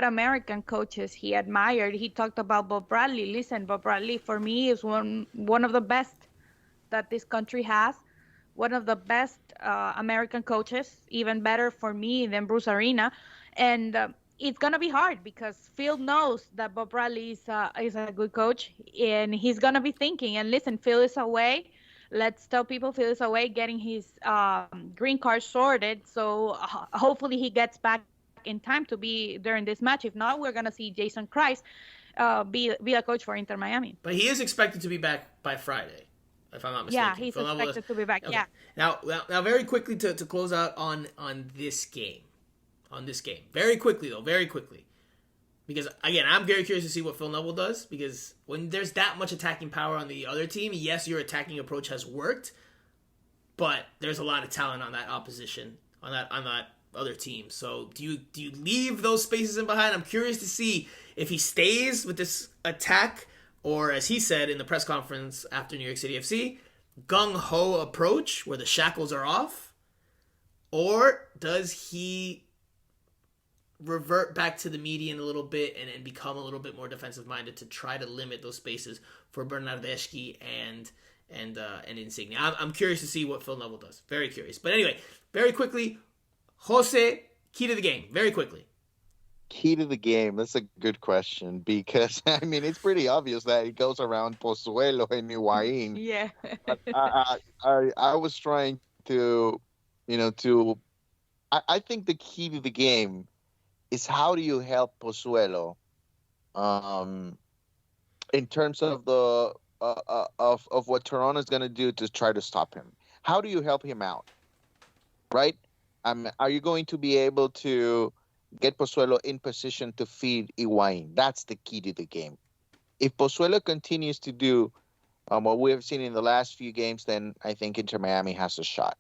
American coaches he admired, he talked about Bob Bradley. Listen, Bob Bradley for me is one of the best that this country has, one of the best American coaches, even better for me than Bruce Arena. And it's going to be hard, because Phil knows that Bob Bradley is a good coach, and he's going to be thinking, and listen, Phil is away. Let's tell people Phil is away getting his green card sorted. So hopefully he gets back in time to be during this match. If not, we're going to see Jason Kreis be a coach for Inter Miami. But he is expected to be back by Friday, if I'm not mistaken. Yeah, he's expected to be back. Okay. Yeah. Now, very quickly to close out on this game. Very quickly. Because, again, I'm very curious to see what Phil Neville does, because when there's that much attacking power on the other team, yes, your attacking approach has worked, but there's a lot of talent on that opposition on that other team. So do you leave those spaces in behind? I'm curious to see if he stays with this attack, or as he said in the press conference after New York City FC, gung-ho approach where the shackles are off, or does he revert back to the median a little bit and become a little bit more defensive minded to try to limit those spaces for Bernardeschi and Insigne. I'm curious to see what Phil Neville does. Very curious. But anyway, very quickly, Jose, key to the game. Very quickly. Key to the game. That's a good question because I mean it's pretty obvious that it goes around Pozuelo and Higuain. Yeah. But I was trying to, I think the key to the game is how do you help Pozuelo, in terms of the of what Toronto is going to do to try to stop him. How do you help him out, right? Are you going to be able to get Pozuelo in position to feed Higuain? That's the key to the game. If Pozuelo continues to do what we have seen in the last few games, then I think Inter Miami has a shot.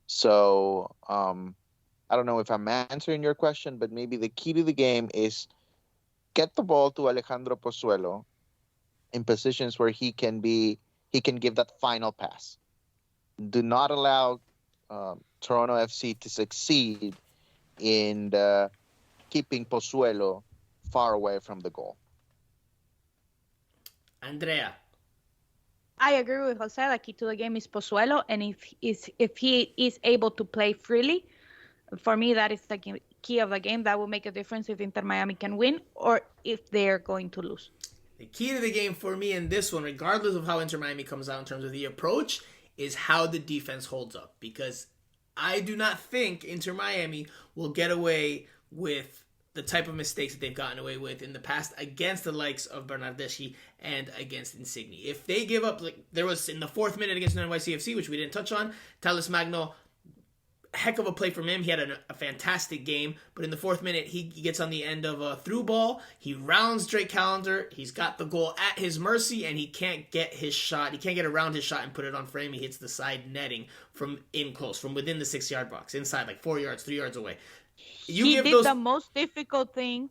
So I don't know if I'm answering your question, but maybe the key to the game is get the ball to Alejandro Pozuelo in positions where he can give that final pass. Do not allow Toronto FC to succeed in keeping Pozuelo far away from the goal. Andrea. I agree with Jose. The key to the game is Pozuelo, and if he is able to play freely, for me that is the key of the game. That will make a difference if Inter Miami can win or if they're going to lose. The key to the game for me in this one, regardless of how Inter Miami comes out in terms of the approach, is how the defense holds up. Because I do not think Inter Miami will get away with the type of mistakes that they've gotten away with in the past against the likes of Bernardeschi and against Insigne. If they give up, like there was in the 4th minute against NYCFC, which we didn't touch on, Thales Magno, heck of a play from him. He had a fantastic game, but in the 4th minute, he gets on the end of a through ball. He rounds Drake Callender. He's got the goal at his mercy, and he can't get his shot. He can't get around his shot and put it on frame. He hits the side netting from in close, from within the 6-yard box, inside like 4 yards, 3 yards away. He did the most difficult thing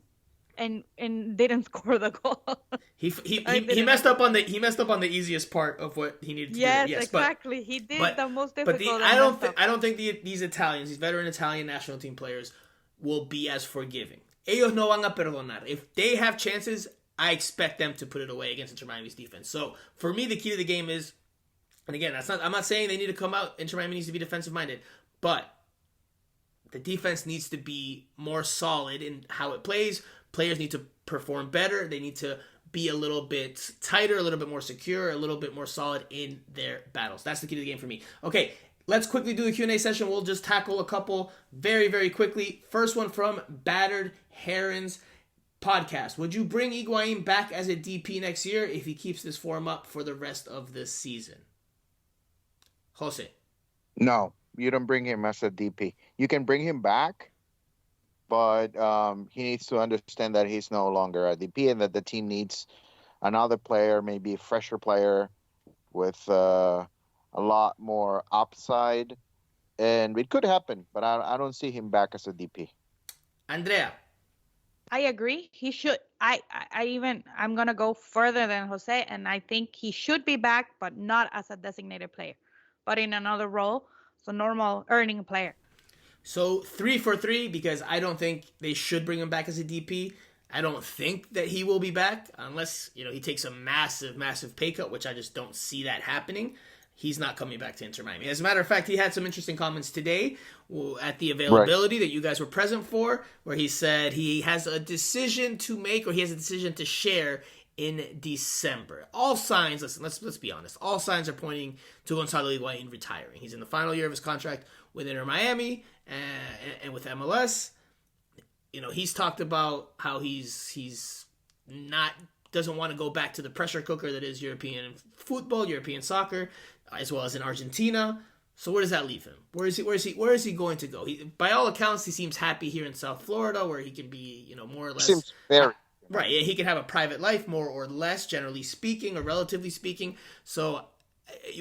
and didn't score the goal. He messed up on the easiest part of what he needed to do. Yes, exactly. He did the most difficult. But I don't think these Italians, these veteran Italian national team players, will be as forgiving. Ellos no van a perdonar. If they have chances, I expect them to put it away against Inter Miami's defense. So for me, the key to the game is, and again, I'm not saying they need to come out. Inter Miami needs to be defensive minded, but the defense needs to be more solid in how it plays. Players need to perform better. They need to be a little bit tighter, a little bit more secure, a little bit more solid in their battles. That's the key to the game for me. Okay, let's quickly do the Q&A session. We'll just tackle a couple very, very quickly. First one from Battered Herons Podcast. Would you bring Higuain back as a DP next year if he keeps this form up for the rest of the season? Jose. No, you don't bring him as a DP. You can bring him back, but he needs to understand that he's no longer a DP and that the team needs another player, maybe a fresher player with a lot more upside. And it could happen, but I don't see him back as a DP. Andrea. I agree. He should. I'm going to go further than Jose, and I think he should be back, but not as a designated player, but in another role. So normal earning player. So 3 for 3 because I don't think they should bring him back as a DP. I don't think that he will be back unless he takes a massive, massive pay cut, which I just don't see that happening. He's not coming back to Inter Miami. As a matter of fact, he had some interesting comments today at the availability that you guys were present for, where he said he has a decision to make, or he has a decision to share in December. All signs, listen, let's be honest. All signs are pointing to Gonzalo Higuain retiring. He's in the final year of his contract with Inter Miami and with MLS. He's talked about how he's not doesn't want to go back to the pressure cooker that is European football, European soccer, as well as in Argentina. So where does that leave him? Where is he going to go? By all accounts, he seems happy here in South Florida, where he can be, more or less. Seems very. Right, yeah, he can have a private life, more or less, generally speaking, or relatively speaking. So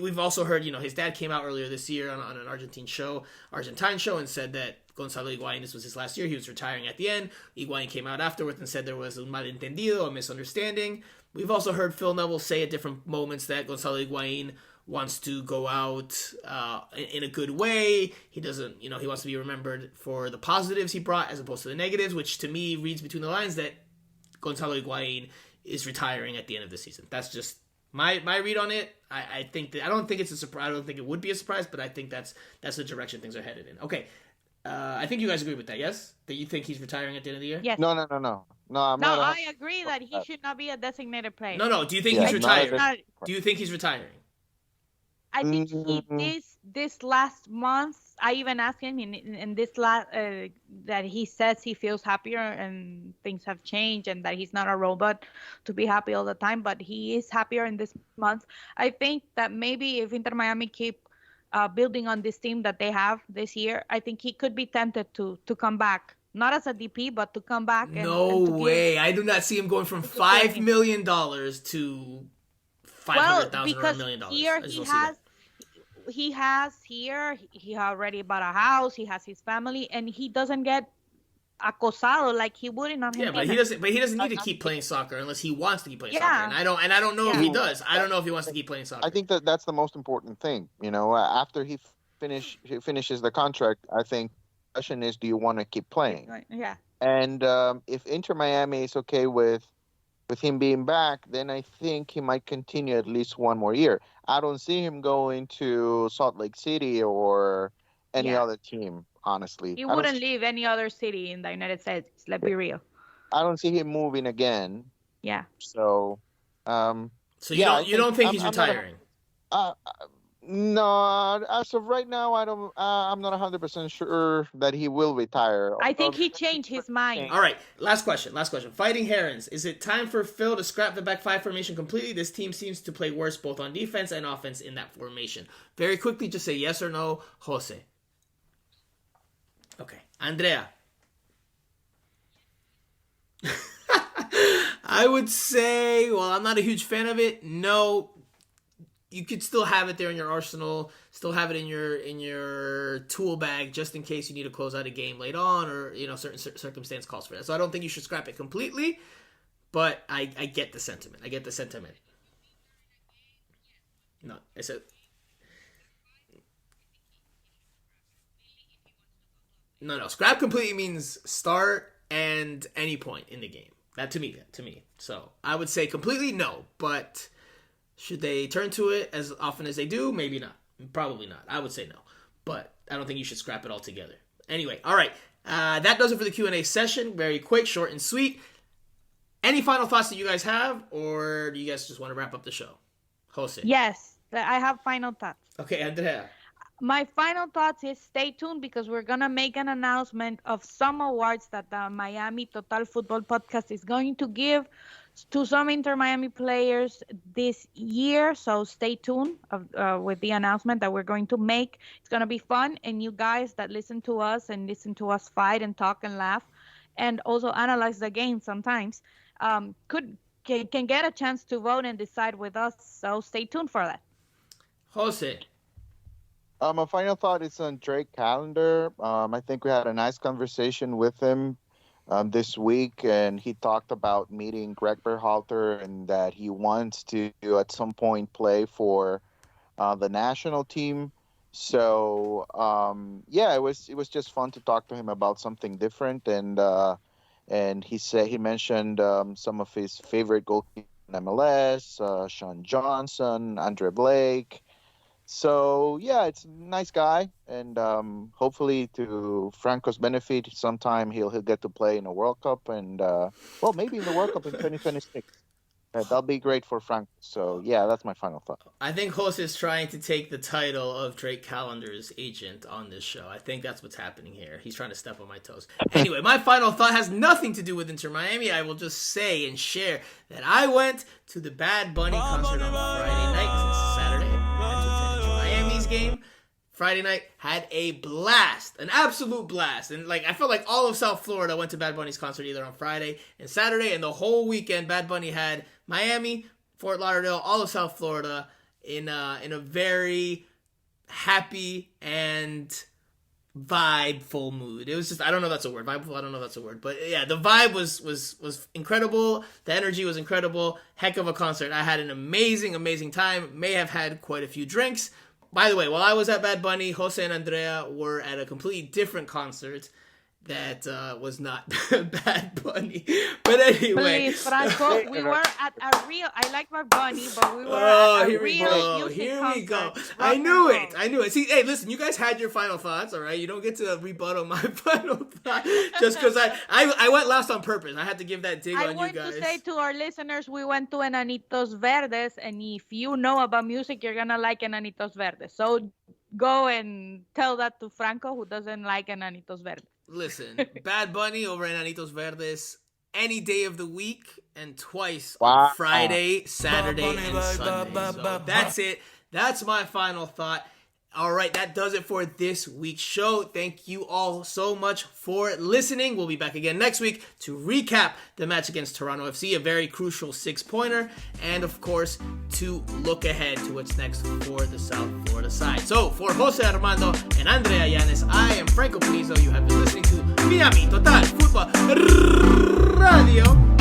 we've also heard, his dad came out earlier this year on an Argentine show, and said that Gonzalo Higuain, this was his last year. He was retiring at the end. Higuain came out afterwards and said there was a malentendido, a misunderstanding. We've also heard Phil Neville say at different moments that Gonzalo Higuain wants to go out in a good way. He doesn't, he wants to be remembered for the positives he brought as opposed to the negatives, which to me reads between the lines that Gonzalo Higuain is retiring at the end of the season. That's just my read on it. I think that I don't think it's a surprise. I don't think it would be a surprise, but I think that's the direction things are headed in. Okay, I think you guys agree with that. Yes, that you think he's retiring at the end of the year. Yes. No, I'm not. I agree that he should not be a designated player. No. Do you think he's retiring? Do you think he's retiring? I think this last month, I even asked him in this last that he says he feels happier and things have changed and that he's not a robot to be happy all the time, but he is happier in this month. I think that maybe if Inter Miami keep building on this team that they have this year, I think he could be tempted to come back. Not as a DP, but to come back. No way. I do not see him going from $5 million to $500,000 or $1 million. Here he already bought a house, he has his family, and he doesn't get acosado like he would in Argentina. Yeah, but he doesn't need to keep playing soccer unless he wants to keep playing soccer. And I don't know if he does. I don't know if he wants to keep playing soccer. I think that's the most important thing. After he finishes the contract, I think the question is, do you want to keep playing? Yeah. And if Inter Miami is okay with him being back, then I think he might continue at least one more year. I don't see him going to Salt Lake City or any other team, honestly. He wouldn't leave any other city in the United States. Let's be real. I don't see him moving again. Yeah. So, you don't think he's retiring? No, as of right now, I'm not 100% sure that he will retire. I think he changed his mind. All right, last question. Fighting Herons, is it time for Phil to scrap the back five formation completely? This team seems to play worse both on defense and offense in that formation. Very quickly, just say yes or no, Jose. Okay, Andrea. I would say, well, I'm not a huge fan of it. No. You could still have it there in your arsenal, still have it in your tool bag just in case you need to close out a game late on or certain circumstance calls for that. So I don't think you should scrap it completely, but I get the sentiment. No, I said no. Scrap completely means start and any point in the game. That to me. So I would say completely no, but should they turn to it as often as they do? Maybe not. Probably not. I would say no. But I don't think you should scrap it altogether. Anyway, all right. That does it for the Q&A session. Very quick, short, and sweet. Any final thoughts that you guys have? Or do you guys just want to wrap up the show? Jose. Yes, I have final thoughts. Okay, Andrea. My final thoughts is stay tuned because we're going to make an announcement of some awards that the Miami Total Football Podcast is going to give to some Inter Miami players this year. So stay tuned with the announcement that we're going to make. It's going to be fun. And you guys that listen to us fight and talk and laugh and also analyze the game sometimes can get a chance to vote and decide with us. So stay tuned for that. Jose. My final thought is on Drake Callender. I think we had a nice conversation with him this week, and he talked about meeting Greg Berhalter and that he wants to at some point play for the national team. So it was just fun to talk to him about something different, and he mentioned some of his favorite goalkeepers in MLS, Sean Johnson, Andre Blake. So, it's a nice guy, and hopefully to Franco's benefit, sometime he'll get to play in a World Cup, and, maybe in the World Cup in 2026. That'll be great for Franco. So, that's my final thought. I think Jose is trying to take the title of Drake Callender's agent on this show. I think that's what's happening here. He's trying to step on my toes. Anyway, my final thought has nothing to do with Inter Miami. I will just say and share that I went to the Bad Bunny concert on Friday night since Saturday. Game Friday night, had a blast, an absolute blast, and I felt like all of South Florida went to Bad Bunny's concert either on Friday and Saturday, and the whole weekend Bad Bunny had Miami, Fort Lauderdale, all of South Florida in a very happy and vibe-full mood. It was just, I don't know if that's a word. Vibe-full, I don't know if that's a word. But yeah, the vibe was incredible. The energy was incredible. Heck of a concert. I had an amazing time. May have had quite a few drinks. By the way, while I was at Bad Bunny, Jose and Andrea were at a completely different concert that was not Bad Bunny. But anyway. Please, Franco, we were at a real, I like Bad Bunny, but we were at a real music Here we go. concert. I knew it. See, hey, listen, you guys had your final thoughts, all right? You don't get to rebuttal my final thought just because I went last on purpose. I had to give that dig on you guys. I want to say to our listeners, we went to Enanitos Verdes, and if you know about music, you're going to like Enanitos Verdes. So go and tell that to Franco, who doesn't like Enanitos Verdes. Listen, Bad Bunny over in Anitos Verdes any day of the week and twice Wow. on Friday, Saturday, and Sunday. So that's it. That's my final thought. All right, that does it for this week's show. Thank you all so much for listening. We'll be back again next week to recap the match against Toronto FC, a very crucial 6-pointer, and of course, to look ahead to what's next for the South Florida side. So, for Jose Armando and Andrea Yanez, I am Franco Panizo. You have been listening to Miami Total Football Radio.